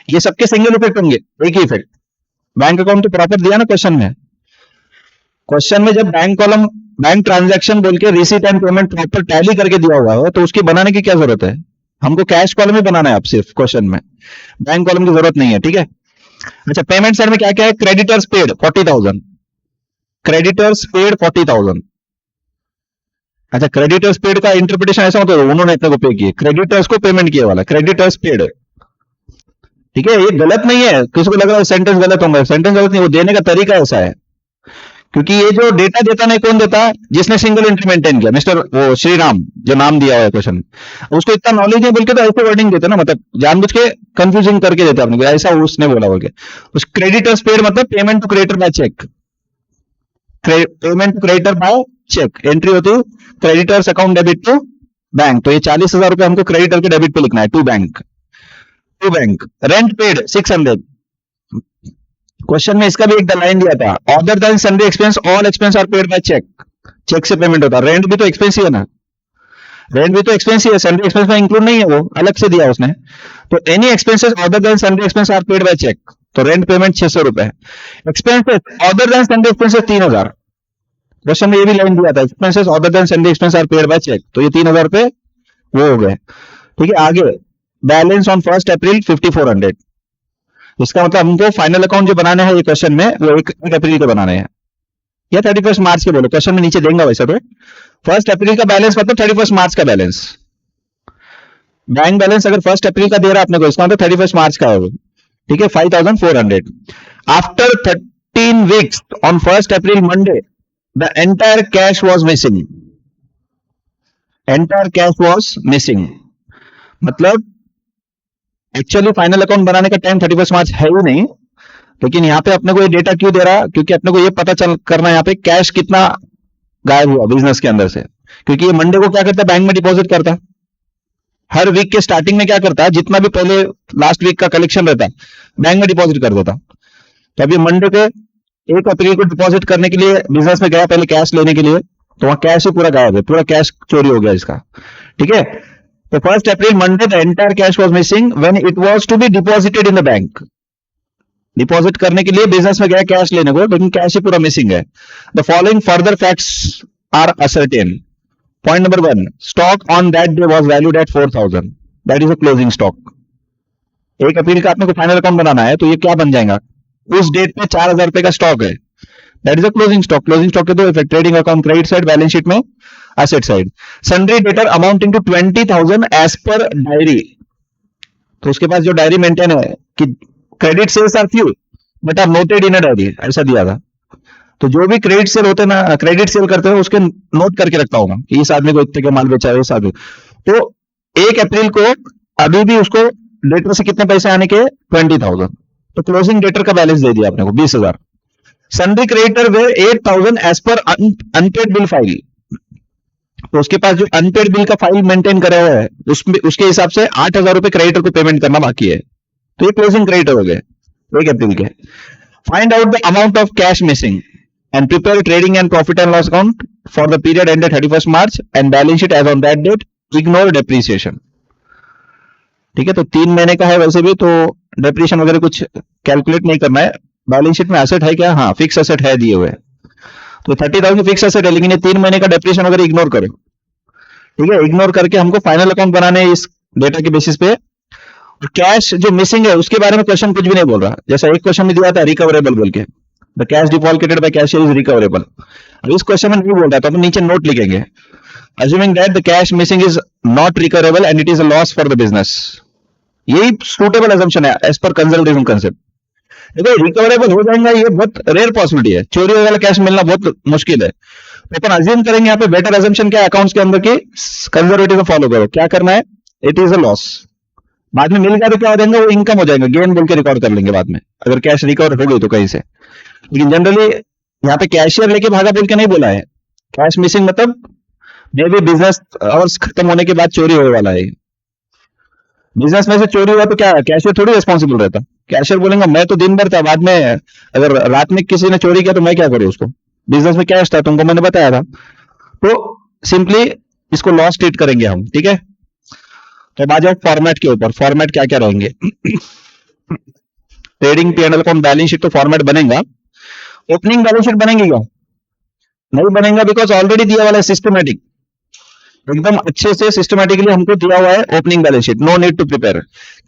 ये सबके सिंगल इफेक्ट होंगे, एक ही इफेक्ट। बैंक अकाउंट तो प्रॉपर दिया ना क्वेश्चन में, क्वेश्चन में जब बैंक कॉलम बैंक ट्रांजैक्शन बोल के receipt and payment proper tally करके दिया हुआ है, तो उसकी बनाने की क्या जरूरत है? हमको कैश कॉलम ही बनाना है अब सिर्फ क्वेश्चन में, बैंक कॉलम की जरूरत नहीं है, ठीक है। अच्छा पेमेंट साइड में क्या क्या है? Creditors paid 40,000, creditors paid 40,000। अच्छा क्रेडिटर्स पेड का इंटरप्रिटेशन ऐसा होता है उन्होंने इतने को पे किए, क्रेडिटर्स को पेमेंट किया वाला क्रेडिटर्स पेड, ठीक है। ये गलत नहीं है, किसी को लग रहा है सेंटेंस गलत होंगे, सेंटेंस गलत नहीं, वो देने का तरीका ऐसा है, क्योंकि ये जो डेटा देता नहीं कौन देता? जिसने सिंगल एंट्री मेंटेन किया, मिस्टर वो श्री राम जो नाम दिया हुआ है क्वेश्चन, उसको इतना नॉलेज नहीं बोल के तो ऐसे वर्डिंग देते ना, मतलब जानबूझ के कंफ्यूजिंग करके देते अपने को, ऐसा उसने बोला बोल के। उस क्रेडिटर्स पेड मतलब payment to creditor by cheque, payment to creditor by cheque, entry होती है creditors account debit to bank. तो ये 40,000 रुपए हमको क्रेडिटर के डेबिट पे लिखना है to bank, to bank. Rent paid 600, question में इसका भी एक लाइन दिया था, other than Sunday expense all expense are paid by cheque, cheque से पेमेंट होता है। रेंट भी तो एक्सपेंस ही है ना, रेंट भी तो एक्सपेंस ही है, सन्डे एक्सपेंस में इंक्लूड नहीं है, वो अलग से दिया उसने। तो any expenses other than Sunday expense are paid by cheque, तो रेंट पेमेंट 600 रुपए, expenses other than Sunday expenses 3,000, question में ये भी लाइन दिया था, expenses other than salary expense are paid by cheque, तो ये 3,000 रुपए वो हो गए। ठीक है, आगे बैलेंस ऑन 1 अप्रैल 5400, इसका मतलब हमको फाइनल अकाउंट जो बनाने हैं ये क्वेश्चन में वो 1 अप्रैल को बनाने हैं या 31 मार्च के बोलो, क्वेश्चन में नीचे देंगे वैसे तो। 1 अप्रैल का बैलेंस मतलब 31 मार्च का बैलेंस, बैंक बैलेंस अगर 1 अप्रैल का दे रहा है अपने को, इसका मतलब 31 मार्च का होगा। ठीक है, 5400। After 13 weeks on 1 April Monday the entire cash was missing, entire cash was missing मतलब एक्चुअली फाइनल अकाउंट बनाने का टाइम 31 मार्च है ही नहीं, लेकिन यहाँ पे अपने को ये डेटा क्यों दे रहा है, क्योंकि अपने को ये पता चल करना है यहाँ पे कैश कितना गायब हुआ बिजनेस के अंदर से, क्योंकि ये मंडे को क्या करता है, बैंक में डिपॉजिट करता है, हर वीक के स्टार्टिंग में क्या करता है, जितना भी पहले लास्ट वीक का कलेक्शन रहता है बैंक में डिपॉजिट कर देता। तो अभी मंडे को 1 अप्रैल को डिपॉजिट करने के लिए बिजनेस में गया पहले कैश लेने के लिए, तो वहां कैश ही पूरा गायब है, पूरा कैश चोरी हो गया इसका। ठीक है, तो 1 April Monday the entire cash was missing when it was to be deposited in the bank, deposit करने के लिए बिजनेस में गया कैश लेने को, लेकिन कैश ही पूरा मिसिंग है। The following further facts are ascertained. Point number 1, stock on that day was valued at 4000, that is a closing stock. 1 April का आपने को फाइनल अकाउंट बनाना है, तो ये क्या बन जाएगा, उस डेट पे 4000 रुपए का स्टॉक है, that is a closing stock. Closing stock के दो effect, trading account credit side, balance sheet में asset side. Sundry debtor amounting to 20,000 as per diary, तो उसके पास जो डायरी मेंटेन है कि credit sales are few but are noted in a diary, ऐसा दिया था। तो जो भी क्रेडिट सेल होते हैं ना, क्रेडिट सेल करते हैं उसके नोट करके रखता होगा कि इस आदमी को इतने का माल बेचा है, इस आदमी। तो 1 अप्रैल को अभी भी उसको डेटर से कितने पैसे आने के, 20,000, तो क्लोजिंग डेटर का बैलेंस दे दिया आपने को 20,000। Sundry creditor were 8,000 as per unpaid bill file, तो उसके पास जो अनपेड बिल का फाइल मेंटेन करा हुआ है उसमें उसके हिसाब से 8,000 रुपए क्रेडिटर को पेमेंट करना बाकी है, तो ये क्लोजिंग क्रेडिटर हो गए 1 अप्रैल के। Find out the amount of cash missing and prepare trading and profit and loss account for the period ended 31st March and balance sheet as on that date, ignore depreciation। ठीक है, तो 3 महीने का है वैसे भी, तो डेप्रिसिएशन वगैरह कुछ कैलकुलेट नहीं करना है। बैलेंस शीट में एसेट है क्या, हाँ फिक्स एसेट है दिए हुए, तो 30,000 फिक्स एसेट है, लेकिन ये 3 महीने का डेप्रिसिएशन वगैरह इग्नोर करो। ठीक है, इग्नोर करके हमको फाइनल अकाउंट बनाने इस डेटा के बेसिस पे। कैश जो मिसिंग है उसके बारे में क्वेश्चन कुछ भी नहीं बोल रहा, जैसा एक क्वेश्चन में दिया था रिकवरेबल बोल के, the cash defaulted by cashier is recoverable. अब इस क्वेश्चन में नहीं बोल रहा, तो अपन नीचे नोट लिखेंगे, assuming that the cash missing is not recoverable and it is a loss for the business। यही सुटेबल assumption है एज पर कंजर्वेटिज्म कंसेप्ट। देखो रिकवरेबल हो जाएगा ये बहुत रेयर पॉसिबिलिटी है, चोरी वाला कैश मिलना बहुत मुश्किल है, तो अपन अज्यूम करेंगे यहाँ पे बेटर assumption क्या है अकाउंट्स के अंदर की, कंजर्वेटिज्म फॉलो करो, क्या करना है, इट इज अ लॉस, बाद में मिल गया तो क्या हो जाएगा, वो इनकम हो जाएगा, गेन बोल के रिकॉर्ड कर लेंगे बाद में अगर कैश रिकवर हो गई तो कहीं से। लेकिन जनरली यहाँ पे कैशियर लेके भागा बोल के नहीं बोला है, कैश मिसिंग मतलब मे भी बिजनेस आवर्स खत्म होने के बाद चोरी होने वाला है। बिजनेस में से चोरी हुआ तो क्या है, कैशियर थोड़ी रिस्पॉन्सिबल रहता, कैशियर बोलेंगे मैं तो दिन भर था, बाद में अगर रात में किसी ने चोरी किया तो मैं क्या करूँ उसको, बिजनेस में कैश था तुमको मैंने बताया था, तो सिंपली इसको लॉस ट्रीट करेंगे हम। ठीक है, तो आ जाओ फॉर्मेट के ऊपर, फॉर्मेट क्या क्या रहेंगे। Trading P&L account balance sheet तो फॉर्मेट बनेगा, ओपनिंग बैलेंस शीट बनेंगे क्या, नहीं बनेगा, बिकॉज ऑलरेडी दिया वाला है सिस्टमैटिक, एकदम अच्छे से सिस्टमैटिकली हमको दिया हुआ है opening balance sheet, no need to prepare.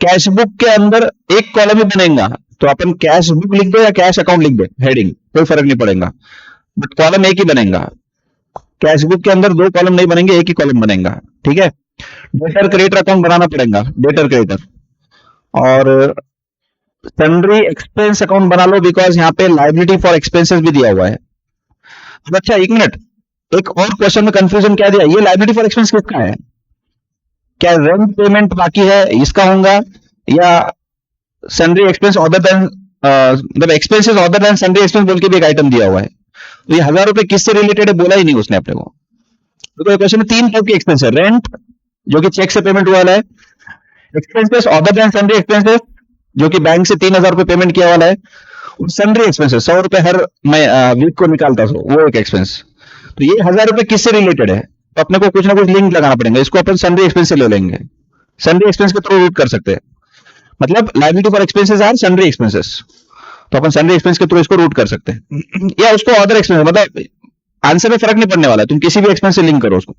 Cash book के अंदर एक कॉलम ही बनेगा, तो अपन कैश बुक लिख दो या कैश अकाउंट लिख दो, हेडिंग कोई फर्क नहीं पड़ेगा, बट कॉलम एक ही बनेगा। कैश बुक के अंदर 2 कॉलम नहीं बनेंगे, एक ही कॉलम बनेगा। ठीक है, डेटर क्रेडिटर अकाउंट बनाना पड़ेगा, डेटर क्रेडिटर, और सन्ड्री एक्सपेंस अकाउंट बना लो, बिकॉज यहाँ पे लाइबिलिटी फॉर एक्सपेंसेस भी दिया हुआ है। अब अच्छा एक मिनट, एक और क्वेश्चन में कंफ्यूजन क्या दिया, ये लाइबिलिटी फॉर एक्सपेंस किसका है, क्या रेंट पेमेंट बाकी है इसका होगा, या सन्ड्री एक्सपेंस अदर देन मतलब expenses other than sundry expense बोल के भी एक आइटम दिया हुआ है, तो ये 1000 रुपए किससे रिलेटेड है बोला ही नहीं उसने अपने को। तो क्वेश्चन में 3 टाइप के एक्सपेंस है, रेंट जो कि चेक से पेमेंट हुआ है, expenses other than sundry expenses जो कि बैंक से 3,000 रुपए पेमेंट किया वाला है, और सन्ड्री एक्सपेंसेस 100 रुपए हर वीक को निकालता हूं, वो एक एक्सपेंस। तो ये 1000 रुपए किससे रिलेटेड है, तो अपने को कुछ ना कुछ लिंक लगाना पड़ेगा, इसको अपन सन्ड्री एक्सपेंस से ले लेंगे, सन्ड्री एक्सपेंस के थ्रू रूट कर सकते हैं, मतलब liability for expenses are sundry expenses, तो अपन सन्ड्री एक्सपेंस के थ्रू इसको रूट कर सकते हैं। या उसको अदर एक्सपेंस मतलब आंसर में फर्क नहीं पड़ने वाला, तुम किसी भी एक्सपेंस से लिंक करो उसको,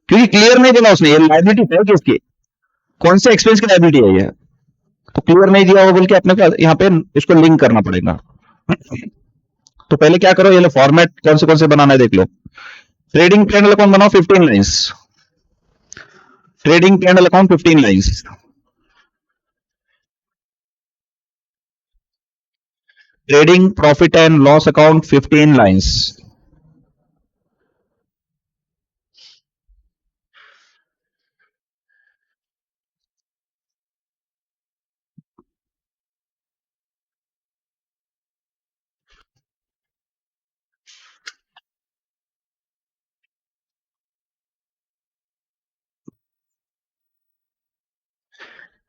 क्योंकि क्लियर नहीं बोला उसने ये लायबिलिटी है किसकी, कौन से एक्सपेंस की लायबिलिटी है ये, तो क्लियर नहीं दिया वो बोल के अपने को यहाँ पे इसको लिंक करना पड़ेगा। तो पहले क्या करो, ये फॉर्मेट कौन से बनाना है देख लो। ट्रेडिंग पैनल अकाउंट बनाओ 15 lines, trading panel account 15 lines, trading profit and loss account 15 lines,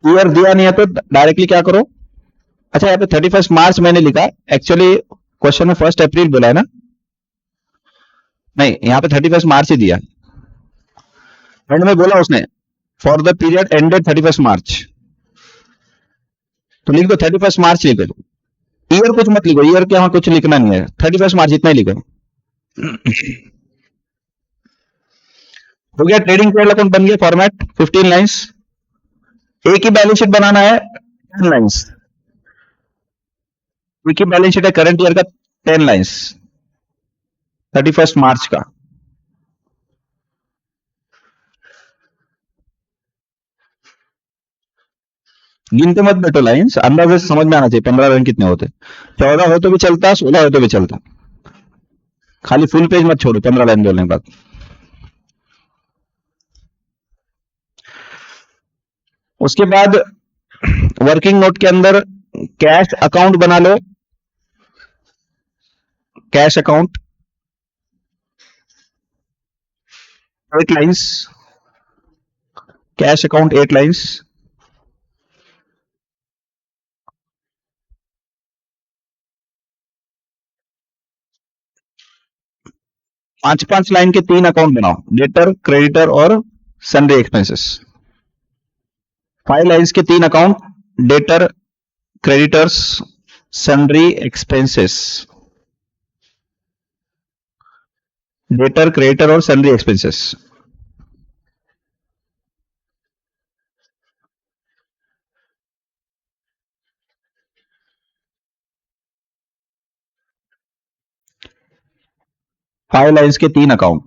year दिया नहीं है तो डायरेक्टली क्या करो, अच्छा यहाँ पे 31 मार्च मैंने लिखा, एक्चुअली क्वेश्चन में 1 अप्रैल बोला है ना, नहीं यहाँ पे 31 मार्च ही दिया, एंड में बोला उसने फॉर द पीरियड एंडेड 31 मार्च, तो लिख दो 31 मार्च लिख दो, ईयर कुछ मत लिखो, ईयर के यहाँ कुछ लिखना नहीं है, 31 मार्च इतना ही लिखो। हो गया, ट्रेडिंग पैनल अकाउंट बन गया, फॉर्मेट 15 लाइंस, एक ही बैलेंस शीट बनाना है 10 लाइंस, एक ही बैलेंस शीट है करंट ईयर का 10 लाइंस 31 मार्च का। गिनते मत बैठो लाइंस, अंदाजे से समझ में आना चाहिए 15 लाइन कितने होते, 14 हो तो भी चलता, 16 हो तो भी चलता, खाली फुल पेज मत छोड़ो 15 लाइन बोलने के बाद। उसके बाद वर्किंग नोट के अंदर कैश अकाउंट बना लो, cash account 8 lines, cash account 8 lines, पांच लाइन के 3 अकाउंट बनाओ, डेटर, क्रेडिटर और सन्डे एक्सपेंसेस। 5 लाइंस के 3 account, debtor, creditors, sundry expenses, debtor, creditor और सन्ड्री एक्सपेंसेस। फाइव लाइंस के 3 अकाउंट,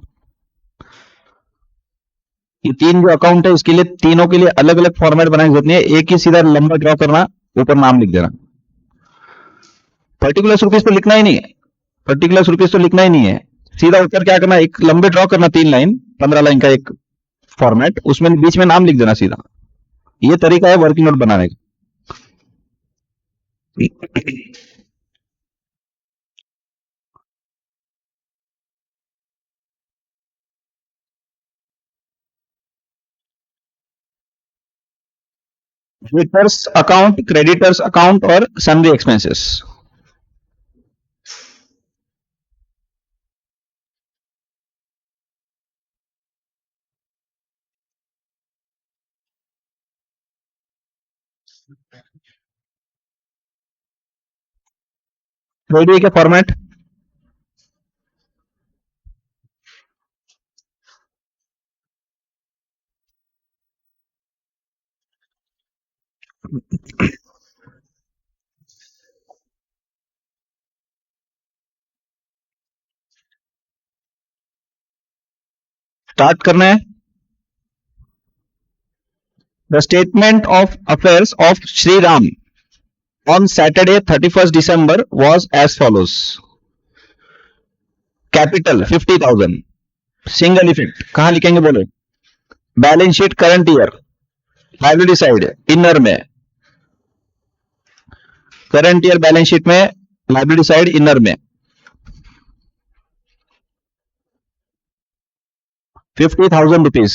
ये 3 जो अकाउंट है इसके लिए तीनों के लिए अलग अलग फॉर्मेट बनाने की जरूरत नहीं है, एक ही सीधा लंबा ड्रॉ करना, ऊपर नाम लिख देना, पर्टिकुलर रुपीज तो लिखना ही नहीं है, पर्टिकुलर रुपीज तो लिखना ही नहीं है, सीधा ऊपर क्या करना, एक लंबे ड्रॉ करना 3 लाइन, 15 लाइन का एक फॉर्मेट, उसमें बीच में नाम लिख देना सीधा, ये तरीका है वर्किंग नोट बनाने का। डेटर्स अकाउंट, क्रेडिटर्स अकाउंट और सन्ड्री एक्सपेंसेस। रेडी है फॉर्मेट, स्टार्ट करना है। The statement of affairs of Shri Ram on Saturday 31 December was as follows, capital 50,000, single effect कहां लिखेंगे बोलो, balance sheet current year, liability side inner में, करंट ईयर बैलेंस शीट में, liability side inner में 50,000 rupees.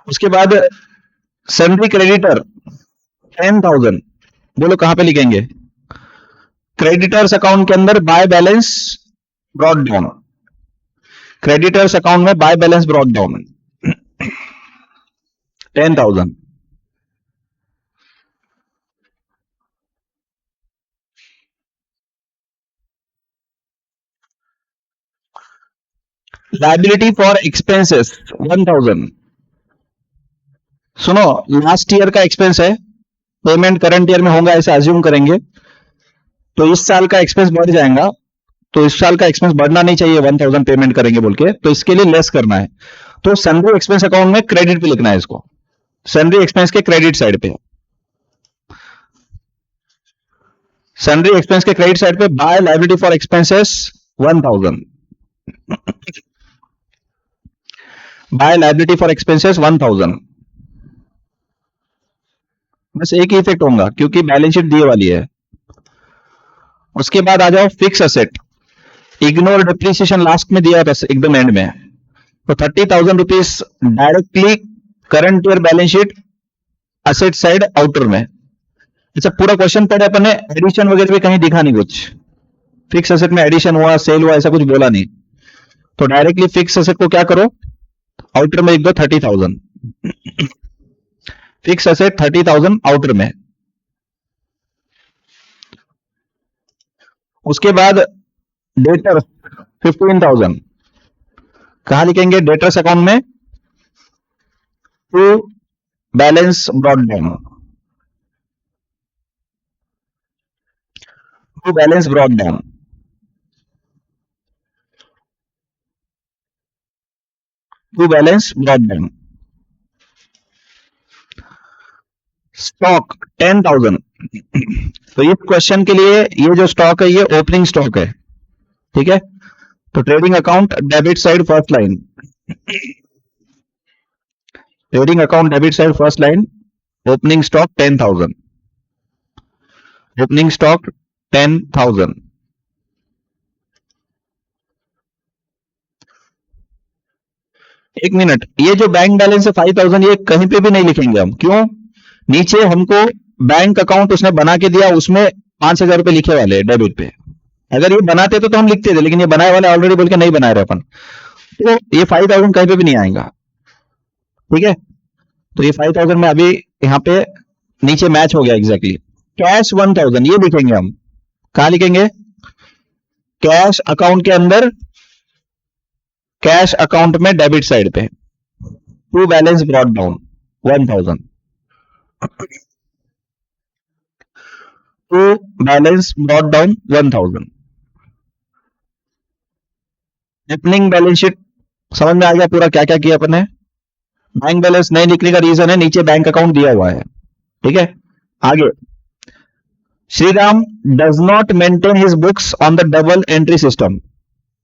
उसके बाद सन्ड्री क्रेडिटर 10,000, बोलो कहां पे लिखेंगे, क्रेडिटर्स अकाउंट के अंदर by balance brought down, creditors account में by balance brought down 10,000। Liability for expenses 1,000। सुनो, लास्ट ईयर का एक्सपेंस है, पेमेंट करंट ईयर में होगा ऐसा अज्यूम करेंगे, तो इस साल का एक्सपेंस बढ़ जाएगा, तो इस साल का एक्सपेंस बढ़ना नहीं चाहिए 1,000 पेमेंट करेंगे बोल के, तो इसके लिए लेस करना है, तो सन्ड्री एक्सपेंस अकाउंट में क्रेडिट पे लिखना है इसको, सन्ड्री एक्सपेंस के क्रेडिट साइड पे, सन्ड्री एक्सपेंस के क्रेडिट साइड पे by liability for expenses 1,000, by liability for expenses 1,000। बस एक ही इफेक्ट होगा क्योंकि बैलेंस शीट दिए वाली है। उसके बाद आ जाओ fix asset, ignore depreciation last में दिया था एकदम एंड में, तो 30,000 rupees directly current year balance sheet asset side outer में। अच्छा, पूरा क्वेश्चन पढ़े अपन ने, एडिशन वगैरह भी कहीं दिखा नहीं कुछ, फिक्स असेट में एडिशन हुआ सेल हुआ ऐसा कुछ बोला नहीं, तो डायरेक्टली फिक्स असेट को क्या करो, आउटर में लिख दो 30,000, फिक्स असेट 30,000 आउटर में। उसके बाद डेटर 15,000 कहां लिखेंगे, डेटर्स अकाउंट में, to balance brought down, to balance brought down, to balance brought down. Stock 10,000, तो इस क्वेश्चन के लिए ये जो स्टॉक है ये ओपनिंग स्टॉक है, ठीक है, तो trading account debit side first line, trading account debit side first line, opening stock 10,000, opening stock 10,000। एक मिनट, ये जो बैंक बैलेंस है 5,000 ये कहीं पे भी नहीं लिखेंगे हम, क्यों, नीचे हमको बैंक अकाउंट उसने बना के दिया, उसमें 5,000 रुपए लिखे वाले डेबिट पे, अगर ये बनाते तो हम लिखते थे, लेकिन ये बनाए वाले ऑलरेडी बोल के नहीं बना रहे अपन, तो ये 5,000 कहीं पे भी नहीं आएगा, ठीक है, तो ये 5,000 में अभी यहाँ पे नीचे मैच हो गया एग्जैक्टली। कैश 1,000 ये लिखेंगे हम, कहा लिखेंगे, कैश अकाउंट के अंदर, कैश अकाउंट में डेबिट साइड पे, to balance brought down 1,000, to balance brought down 1,000। Opening balance sheet समझ में आ गया पूरा क्या क्या किया अपन ने। बैंक बैलेंस नहीं लिखने का रीजन है नीचे बैंक अकाउंट दिया हुआ है, ठीक है। आगे, Shriram does not maintain his books on the double entry system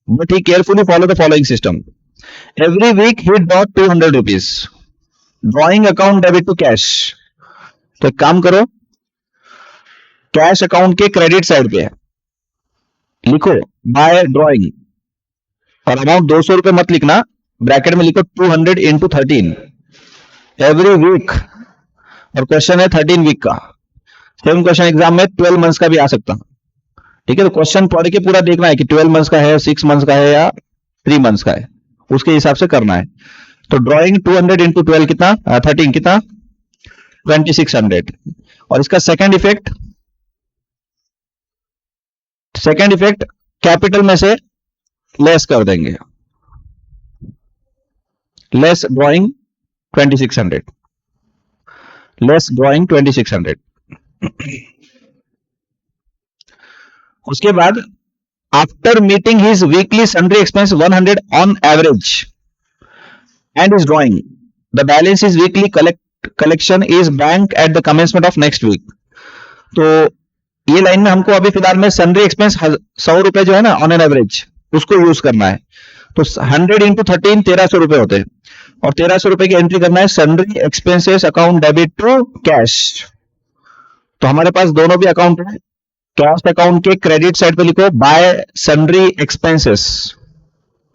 but he carefully follow the following system. Every week he drew 200 rupees, drawing account debit to cash. तो एक काम करो, कैश अकाउंट के क्रेडिट साइड पे लिखो bye drawing, और amount 200 रुपए मत लिखना, ब्रैकेट में लिखो 200 इंटू 13 एवरी वीक, और क्वेश्चन है 13 वीक का। सेम क्वेश्चन एग्जाम में 12 मंथ्स का भी आ सकता, ठीक है, तो क्वेश्चन पढ़ के पूरा देखना है कि 12 मंथ्स का है, 6 मंथ्स का है या 3 मंथ्स का है, उसके हिसाब से करना है। तो ड्रॉइंग 200 इंटू 12 कितना, 13 कितना, 2600। और इसका second effect, second effect capital में से लेस कर देंगे, लेस ड्रॉइंग 2600, लेस ड्रॉइंग 2600। उसके बाद after meeting his weekly sundry expense 100 on average and is drawing the balance is weekly collection is bank at the commencement of next week. तो ये line में हमको अभी फिलहाल में सन्ड्री एक्सपेंस 100 रुपए जो है ना ऑन एन एवरेज उसको यूज करना है, तो 100 इंटू 13 1300 रुपए होते हैं, और 1300 रुपए की एंट्री करना है sundry expenses account debit to cash. तो हमारे पास दोनों भी अकाउंट है, कैश अकाउंट के क्रेडिट साइड पे लिखो by sundry expenses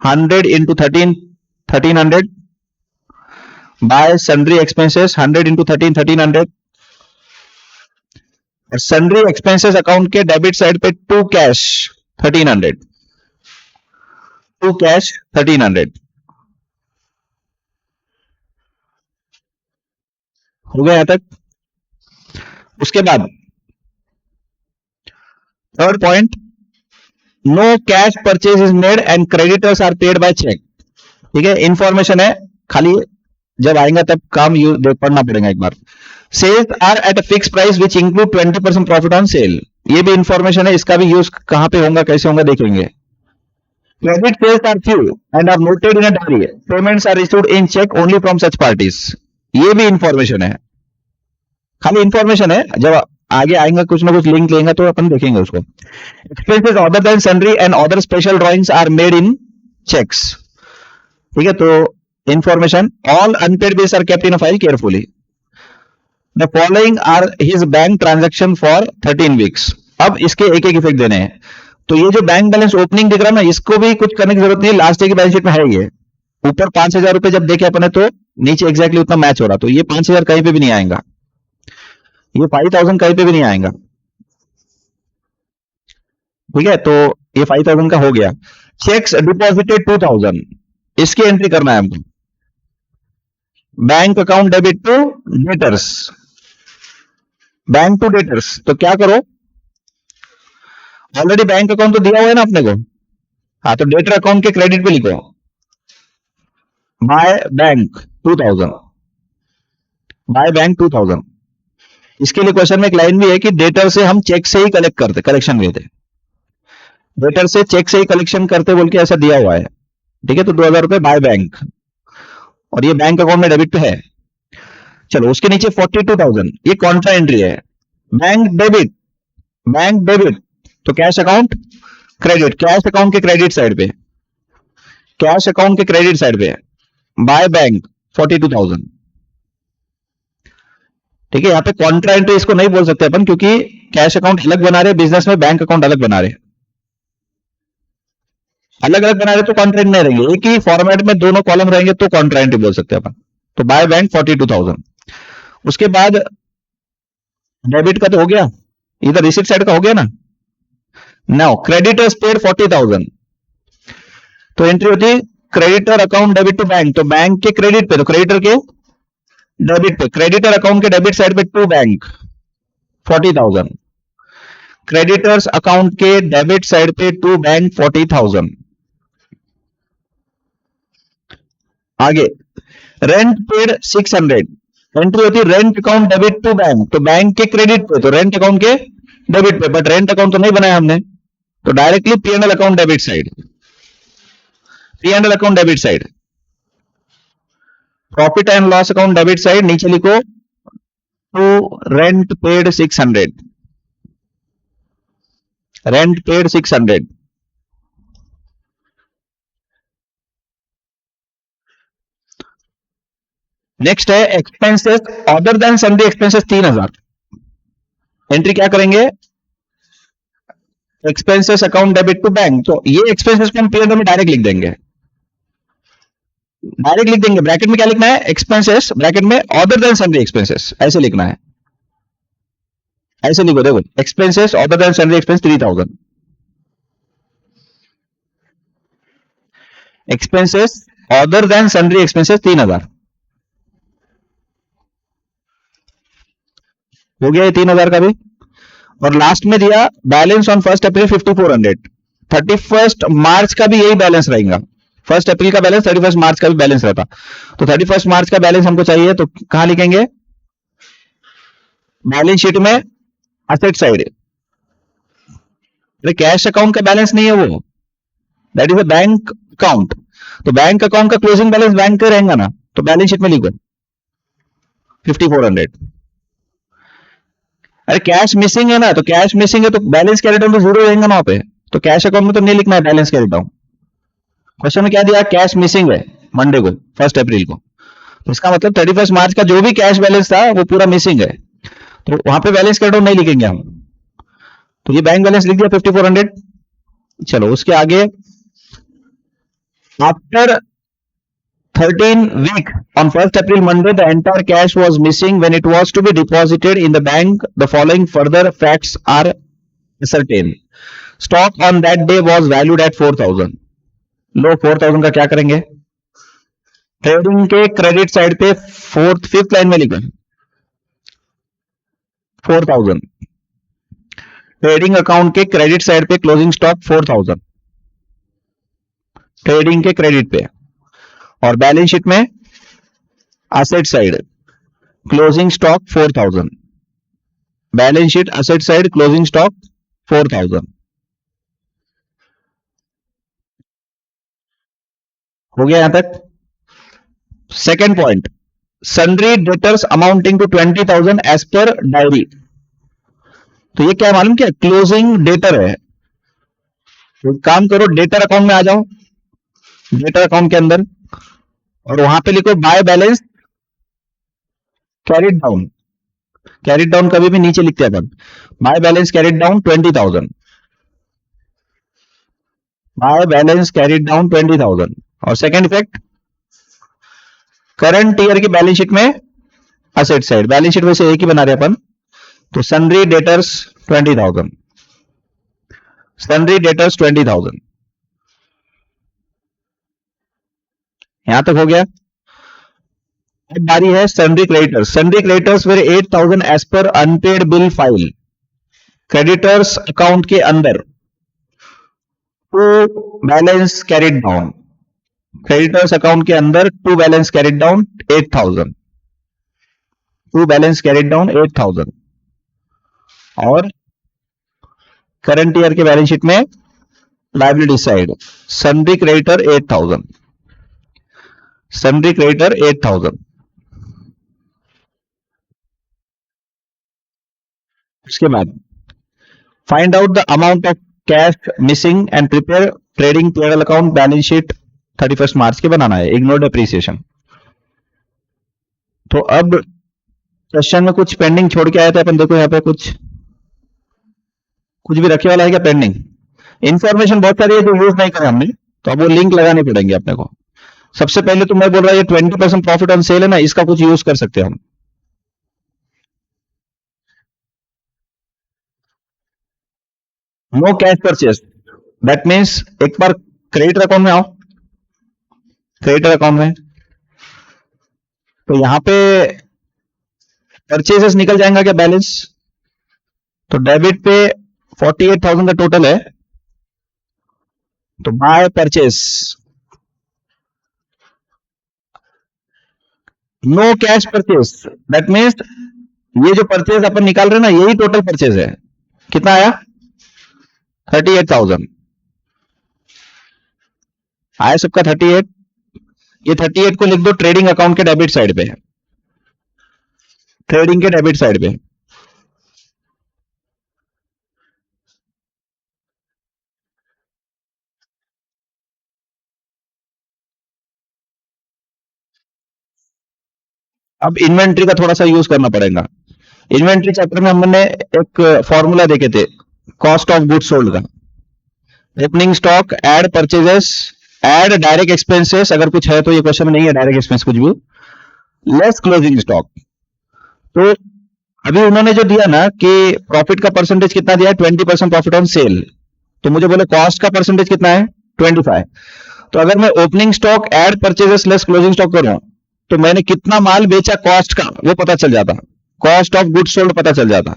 100 into 13 1300, by sundry expenses 100 into 13 1300, sundry expenses account के डेबिट साइड पे टू कैश 1300। To cash 1300। हो गया यहां तक। उसके बाद third point, no cash purchase is made and creditors are paid by cheque. ठीक है, इंफॉर्मेशन है, खाली जब आएगा तब काम पढ़ना पड़ेगा एक बार। Sales are at a fix price which include 20% profit on sale. ये भी इंफॉर्मेशन है, इसका भी यूज कहां पे होगा, कैसे होगा, देखेंगे। Credit sales are few and are noted in a diary. Payments are received in cheque only from such parties. ये भी इंफॉर्मेशन है, खाली इंफॉर्मेशन है, जब आगे आएंगे कुछ ना कुछ लिंक लेंगे तो अपन देखेंगे उसको। Expenses other than salary and other special drawings are made in cheques. ठीक है, तो information, all unpaid bills are kept in a file carefully. The following are his bank transaction for 13 weeks. अब इसके एक एक इफेक्ट देने हैं। तो ये जो बैंक बैलेंस ओपनिंग दिख रहा है ना, इसको भी कुछ करने की जरूरत नहीं है, लास्ट डे की बैलेंस शीट में है। ये ऊपर 5,000 रुपए जब देखे अपने तो नीचे एग्जैक्टली उतना मैच हो रहा, तो ये 5,000 कहीं पे भी नहीं आएगा, ये 5,000 कहीं पे भी नहीं आएगा। ठीक है, तो ये 5,000 का हो गया। चेक्स डिपॉजिटेड 2,000, इसकी एंट्री करना है हमको। Bank account debit to debtors, bank to debtors. तो क्या करो, ऑलरेडी बैंक अकाउंट तो दिया हुआ है ना अपने को, हाँ, तो डेटर अकाउंट के क्रेडिट पे लिखो बाय बैंक 2,000, बाय बैंक 2,000। इसके लिए क्वेश्चन में एक लाइन भी है कि डेटर से हम चेक से ही कलेक्ट करते, कलेक्शन लेते, डेटर से चेक से ही कलेक्शन करते बोल के ऐसा दिया हुआ है। ठीक है, तो 2,000 रुपए बाय बैंक, और ये बैंक अकाउंट में डेबिट पे है। चलो, उसके नीचे 42,000, ये कॉन्ट्रा एंट्री है। बैंक डेबिट, बैंक डेबिट, तो cash account credit, cash account के क्रेडिट साइड पे, कैश अकाउंट के क्रेडिट साइड पे बाय बैंक 42,000। ठीक है, यहां पे कॉन्ट्रा एंट्री इसको नहीं बोल सकते अपन, क्योंकि कैश अकाउंट अलग बना रहे, बिजनेस में बैंक अकाउंट अलग बना रहे, अलग अलग बना रहे तो कॉन्ट्रा नहीं रहेंगे, एक ही फॉर्मेट में दोनों कॉलम रहेंगे तो कॉन्ट्रा एंट्री बोल सकते हैं अपन। तो बाय बैंक 42,000। उसके बाद डेबिट का तो हो गया, इधर रिसिप्ट साइड का हो गया ना। नाउ क्रेडिटर्स पेड 40,000, तो एंट्री होती है creditor account debit to bank, तो बैंक के क्रेडिट पे, तो क्रेडिटर के डेबिट पे, क्रेडिटर अकाउंट के डेबिट साइड पे टू बैंक 40,000, क्रेडिटर्स अकाउंट के डेबिट साइड पे टू बैंक 40,000। आगे रेंट पेड 600, एंट्री होती है rent account debit to bank, तो बैंक के क्रेडिट पे, तो रेंट अकाउंट के डेबिट पे, बट रेंट अकाउंट तो नहीं बनाया हमने, तो directly P&L account debit side, P&L account debit side. Profit and loss account debit side, नीचे लिखो to rent paid 600, rent paid 600। Next है expenses other than Sunday expenses 3,000, entry क्या करेंगे, expenses account debit to bank, तो ये expenses को हम P&L में डायरेक्ट लिख देंगे, डायरेक्ट लिख देंगे। ब्रैकेट में क्या लिखना है, एक्सपेंसेस, ब्रैकेट में अदर देन सन्डे एक्सपेंसेस, ऐसे लिखना है, ऐसे लिखो, देखो expenses other than Sunday expense 3,000, expenses other than Sunday expenses 3,000 हो गया, ये 3,000 का भी। और लास्ट में दिया बैलेंस ऑन 1 अप्रैल 5,400, 31 मार्च का भी यही बैलेंस रहेगा, 1 अप्रैल का बैलेंस 31 मार्च का भी बैलेंस रहता, तो 31 मार्च का बैलेंस हमको चाहिए, तो कहां लिखेंगे, बैलेंस शीट में असेट साइड, कैश अकाउंट का बैलेंस नहीं है वो, that is a bank account, तो बैंक अकाउंट का क्लोजिंग बैलेंस बैंक का रहेगा ना, तो बैलेंस शीट में लिखो 5,400। अरे कैश मिसिंग है ना, तो कैश मिसिंग है तो बैलेंस कैरी डाउन तो जीरो रहेगा ना वहां पे, तो कैश अकाउंट में तो नहीं लिखना है बैलेंस कैरी डाउन। क्वेश्चन में क्या दिया, कैश मिसिंग है मंडे को 1 अप्रैल को, तो इसका मतलब 31 मार्च का जो भी कैश बैलेंस था वो पूरा मिसिंग है, तो वहां पे बैलेंस कैरी डाउन नहीं लिखेंगे हम, तो ये बैंक बैलेंस लिख दिया 5,400। चलो उसके आगे, after 13 week on 1st April Monday, the entire cash was missing when it was to be deposited in the bank. The following further facts are ascertained. Stock on that day was valued at 4,000. लो 4000 का क्या करेंगे? Trading के credit side पे fifth line में लिखा 4000, trading account के credit side पे क्लोजिंग स्टॉक 4000 ट्रेडिंग के क्रेडिट पे, और बैलेंस शीट में asset side closing stock 4000, balance sheet asset side closing stock 4000। हो गया यहां तक? Second point, sundry debtors amounting to 20,000 as per diary. तो ये क्या मालूम, क्या क्लोजिंग डेटर है। तो काम करो, डेटर अकाउंट में आ जाओ, डेटर अकाउंट के अंदर, और वहां पे लिखो by balance carried down. Carried down कभी भी नीचे लिखते हैं अपन, by balance carried down 20,000, by balance carried down 20,000। और सेकेंड इफेक्ट, करंट ईयर की बैलेंस शीट में असेट साइड, बैलेंस शीट में से एक ही बना रहे अपन, तो सन्ड्री डेटर्स 20,000, सन्ड्री डेटर्स 20,000। यहां तक हो गया। अब बारी है sundry creditors. Sundry creditors were 8,000 as per unpaid bill file. Creditors account के अंदर to balance carried down, creditors account के अंदर to balance carried down 8,000, to balance carried down 8,000। और करंट ईयर के बैलेंस शीट में liability side sundry creditor 8,000, sundry creditor 8,000। उसके बाद find out the amount of cash missing and prepare trading PNL account balance sheet 31 मार्च के बनाना है, ignore depreciation. तो अब question में कुछ पेंडिंग छोड़ के आए थे अपन, देखो यहाँ पे कुछ भी रखे वाला है क्या पेंडिंग? इंफॉर्मेशन बहुत सारी है जो यूज नहीं करें हमने, तो अब वो लिंक लगाने पड़ेंगे अपने को। सबसे पहले तो मैं बोल रहा हूं ये 20% प्रॉफिट ऑन सेल है ना, इसका कुछ यूज कर सकते हैं हम। No cash purchase, that means एक बार क्रेडिट अकाउंट में आओ, क्रेडिट अकाउंट में, तो यहां पे परचेसेस निकल जाएगा क्या बैलेंस? तो डेबिट पे 48,000 का टोटल है, तो by purchase no cash purchase, that means ये जो परचेज अपन निकाल रहे हैं ना, यही टोटल परचेज है। कितना आया? 38,000 आया सबका 38। ये 38 को लिख दो ट्रेडिंग अकाउंट के डेबिट साइड पे, ट्रेडिंग के डेबिट साइड पे। अब इन्वेंट्री का थोड़ा सा यूज करना पड़ेगा। इन्वेंट्री चैप्टर में हमने एक फॉर्मूला देखे थे कॉस्ट ऑफ गुड्स सोल्ड का, opening stock add purchases add direct expenses, अगर कुछ है तो, ये क्वेश्चन में नहीं है डायरेक्ट एक्सपेंस कुछ भी, लेस क्लोजिंग स्टॉक। तो अभी उन्होंने जो दिया ना कि प्रॉफिट का परसेंटेज कितना दिया है, 20% प्रॉफिट ऑन सेल, तो मुझे बोले कॉस्ट का परसेंटेज कितना है, 25। तो अगर मैं opening stock add purchases less closing stock करूं, तो मैंने कितना माल बेचा कॉस्ट का वो पता चल जाता, कॉस्ट ऑफ गुड्स सोल्ड पता चल जाता।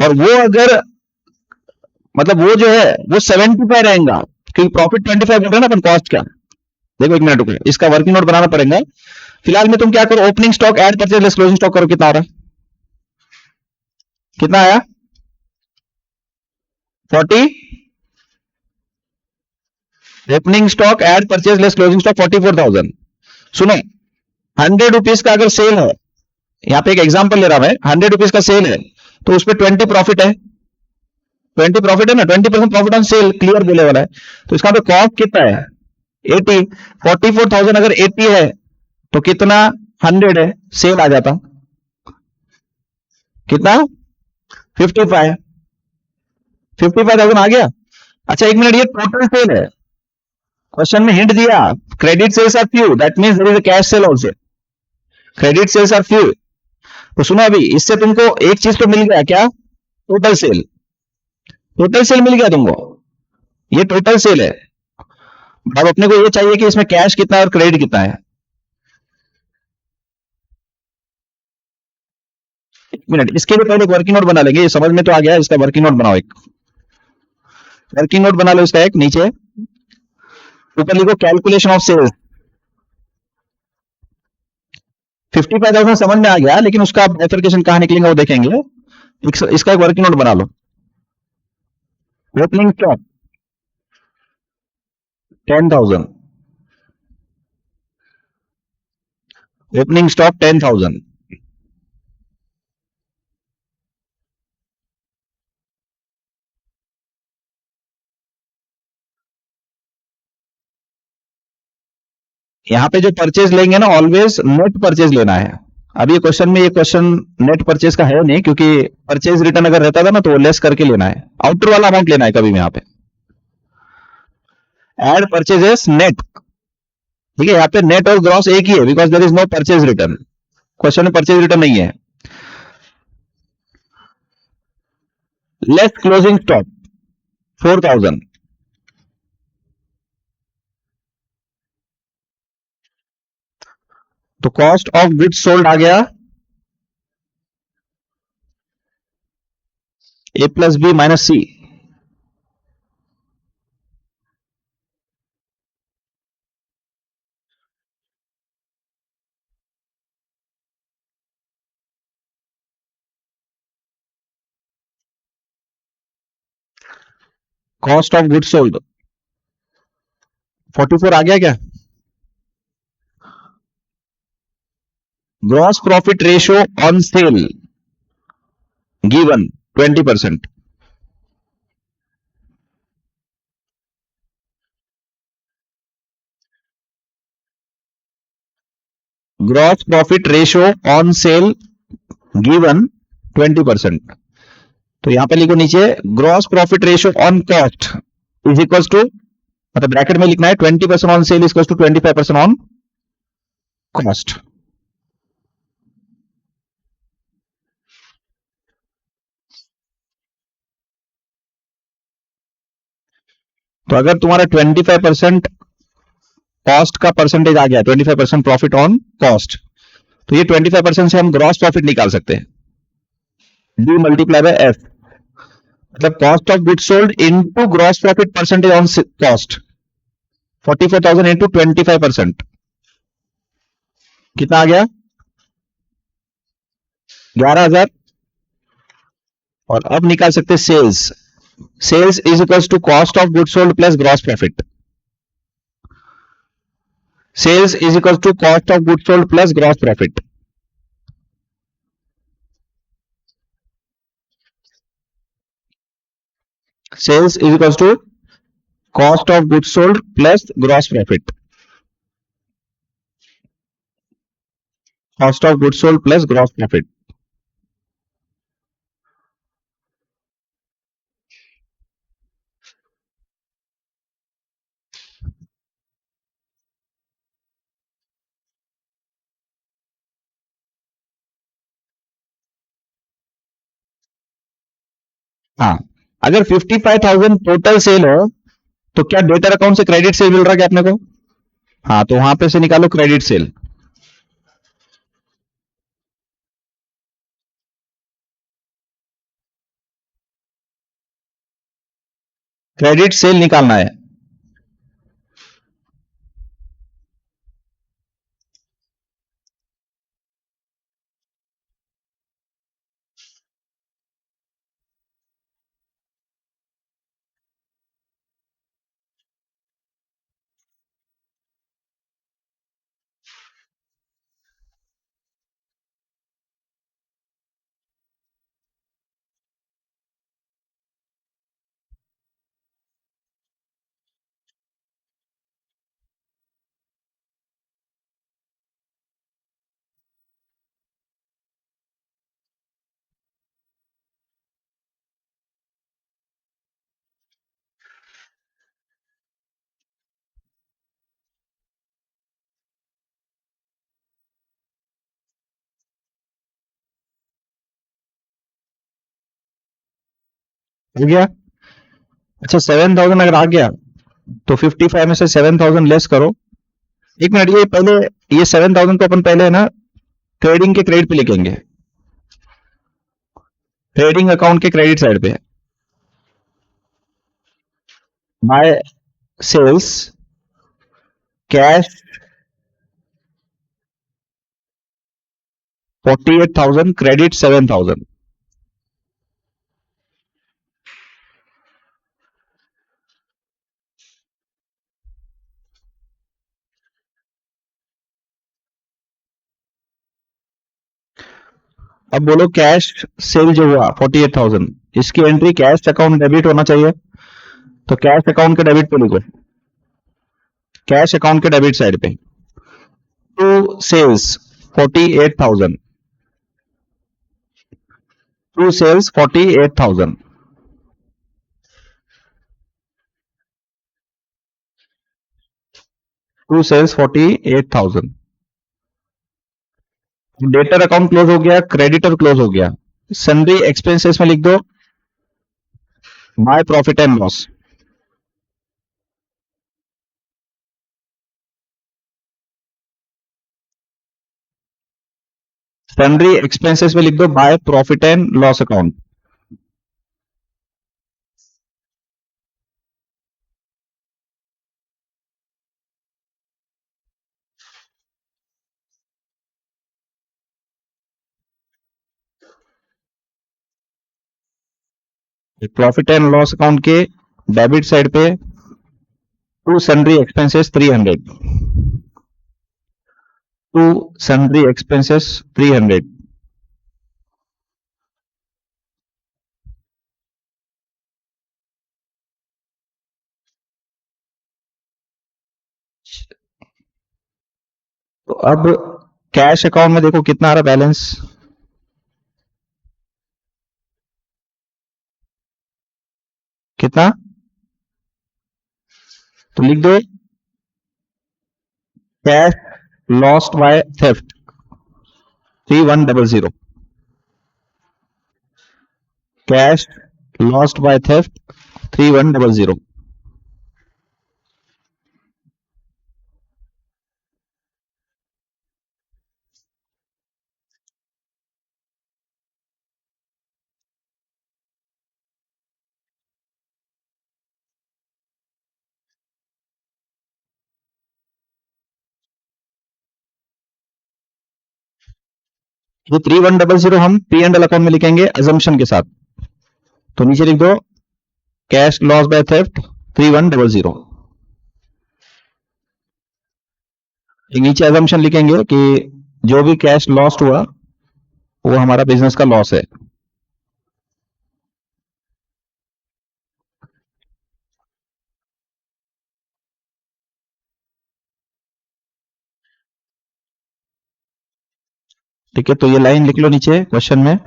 और वो अगर मतलब वो जो है वो 75 रहेगा, क्योंकि प्रॉफिट 25 बोल रहे हैं ना अपन कॉस्ट का। देखो एक मिनट रुको, इसका वर्किंग नोट बनाना पड़ेगा। फिलहाल में तुम क्या करो, opening stock add purchase less closing stock करो, कितना हो रहा है, कितना आया? 40, opening stock add purchase less closing stock 44,000। सुनो, 100 रुपीज का अगर सेल है, यहां पे एक एग्जांपल ले रहा मैं, 100 रुपीज का सेल है, तो उसपे 20 प्रॉफिट है, 20 प्रॉफिट है ना, 20% प्रॉफिट ऑन सेल क्लियर बोले वाला है। तो इसका तो कॉस्ट कितना है, 80। 44,000 अगर 80 है तो कितना 100 है, सेल आ जाता कितना 55, 55,000 आ गया। अच्छा एक मिनट, ये टोटल सेल है, क्वेश्चन में हिंट दिया credit sales are few, that means there is a cash sale also, credit sales are few. तो सुनो, अभी इससे तुमको एक चीज तो मिल गया, क्या? टोटल सेल, टोटल सेल मिल गया तुमको, ये टोटल सेल है। अब अपने को ये चाहिए कि इसमें कैश कितना है और क्रेडिट कितना है। एक मिनट, इसके लिए पहले एक वर्किंग नोट बना लेंगे, ये समझ में तो आ गया, इसका वर्किंग नोट बनाओ, एक वर्किंग नोट बना लो इसका, एक नीचे ऊपर लिखो कैलकुलेशन ऑफ सेल्स। 55,000 समझ में आ गया, लेकिन उसका बाइफरकेशन कहां निकलेगा वो देखेंगे। इसका एक वर्किंग नोट बना लो। ओपनिंग स्टॉक 10,000, ओपनिंग स्टॉक 10,000, यहां पे जो परचेज लेंगे ना, ऑलवेज नेट परचेज लेना है। अब ये क्वेश्चन में, ये क्वेश्चन नेट परचेज का है नहीं, क्योंकि परचेज रिटर्न अगर रहता था ना तो वो लेस करके लेना है, आउटर वाला अमाउंट लेना है कभी भी। यहां पे एड परचेजेस नेट, ठीक है, यहाँ पे नेट और ग्रॉस एक ही है, because there is no purchase return, question में परचेज रिटर्न नहीं है। लेस क्लोजिंग स्टॉक 4,000, तो कॉस्ट ऑफ गुड्स सोल्ड आ गया A plus B minus C, cost of goods sold 44 आ गया क्या। Gross profit ratio on sale given 20%, gross profit ratio on sale given 20%। तो यहां पे लिखो नीचे, gross profit ratio on cost is equal to, मतलब ब्रैकेट में लिखना है 20% on sale is equal to 25% on cost. तो अगर तुम्हारा 25% कॉस्ट का परसेंटेज आ गया, 25% प्रॉफिट ऑन कॉस्ट, तो ये 25% से हम ग्रॉस प्रॉफिट निकाल सकते हैं, डी मल्टीप्लाई बाय एफ, मतलब cost of goods sold into gross profit percentage on cost, 44,000 into 25%, कितना आ गया 11,000। और अब निकाल सकते हैं sales, sales is equal to cost of goods sold plus gross profit, sales is equal to cost of goods sold plus gross profit. Sales is equal to cost of goods sold plus gross profit, cost of goods sold plus gross profit. हाँ, अगर 55,000 total sale हो तो क्या debtor account से credit sale मिल रहा है क्या अपने को। हाँ, तो वहां पे से निकालो क्रेडिट सेल, क्रेडिट सेल निकालना है। हो गया। अच्छा, 7,000 अगर आ गया तो 55 में से 7000 लेस करो। एक मिनट, ये पहले ये 7000 को अपन पहले है ना ट्रेडिंग के क्रेडिट पे लिखेंगे, ट्रेडिंग अकाउंट के क्रेडिट साइड पे। By sales cash 48,000 credit 7,000। अब बोलो कैश सेल जो हुआ 48,000, इसकी एंट्री कैश अकाउंट डेबिट होना चाहिए, तो कैश अकाउंट के डेबिट पे लिखो, कैश अकाउंट के डेबिट साइड पे to sales 48,000, to sales 48,000, to sales 48,000। Debtor account close हो गया, क्रेडिटर क्लोज हो गया। सन्ड्री एक्सपेंसेस में लिख दो by profit and loss. Sundry expenses में लिख दो by profit and loss account. Profit and loss account के डेबिट साइड पे to sundry expenses 300, to sundry expenses 300। तो अब कैश अकाउंट में देखो कितना आ रहा बैलेंस, कितना, तो लिख दो cash lost by theft 3100, cash lost by theft 3100। ये 3100 हम पी एंड एल अकाउंट में लिखेंगे अजम्पशन के साथ, तो नीचे लिख दो कैश लॉस बाय थेफ्ट 3100। नीचे अजम्पशन लिखेंगे कि जो भी कैश लॉस्ट हुआ वो हमारा बिजनेस का लॉस है। ठीक है, तो ये लाइन लिख लो नीचे क्वेश्चन में,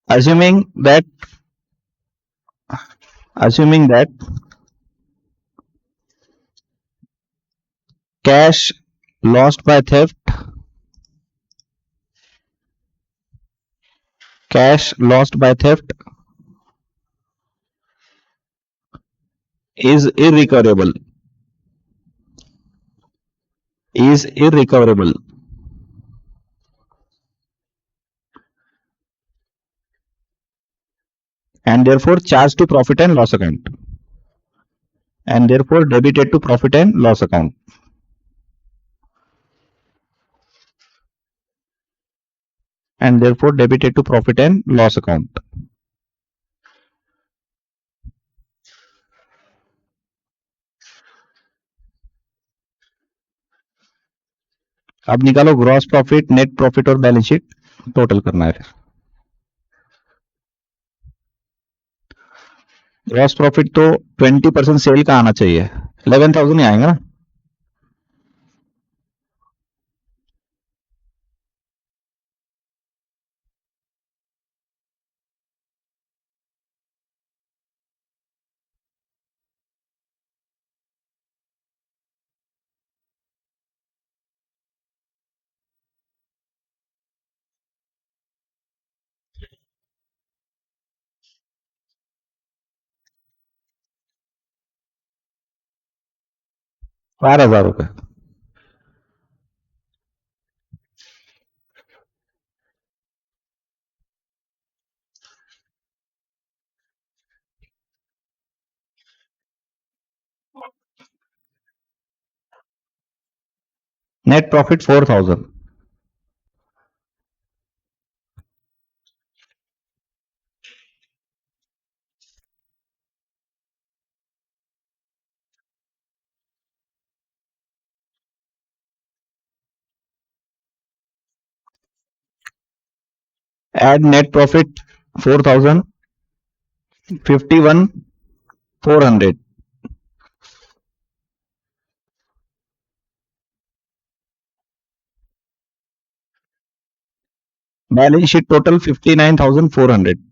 assuming that assuming that cash lost by theft, cash lost by theft is irrecoverable, is irrecoverable, and therefore charged to profit and loss account, and therefore debited to profit and loss account, and therefore debited to profit and loss account। अब निकालो gross profit, net profit और balance sheet total करना है। Gross profit तो 20% cell का आना चाहिए, 11,000 ही आएगा ना। ₹4,000। Net profit 4,000। Add net profit 4,000, 51,400. Balance sheet total 59,400.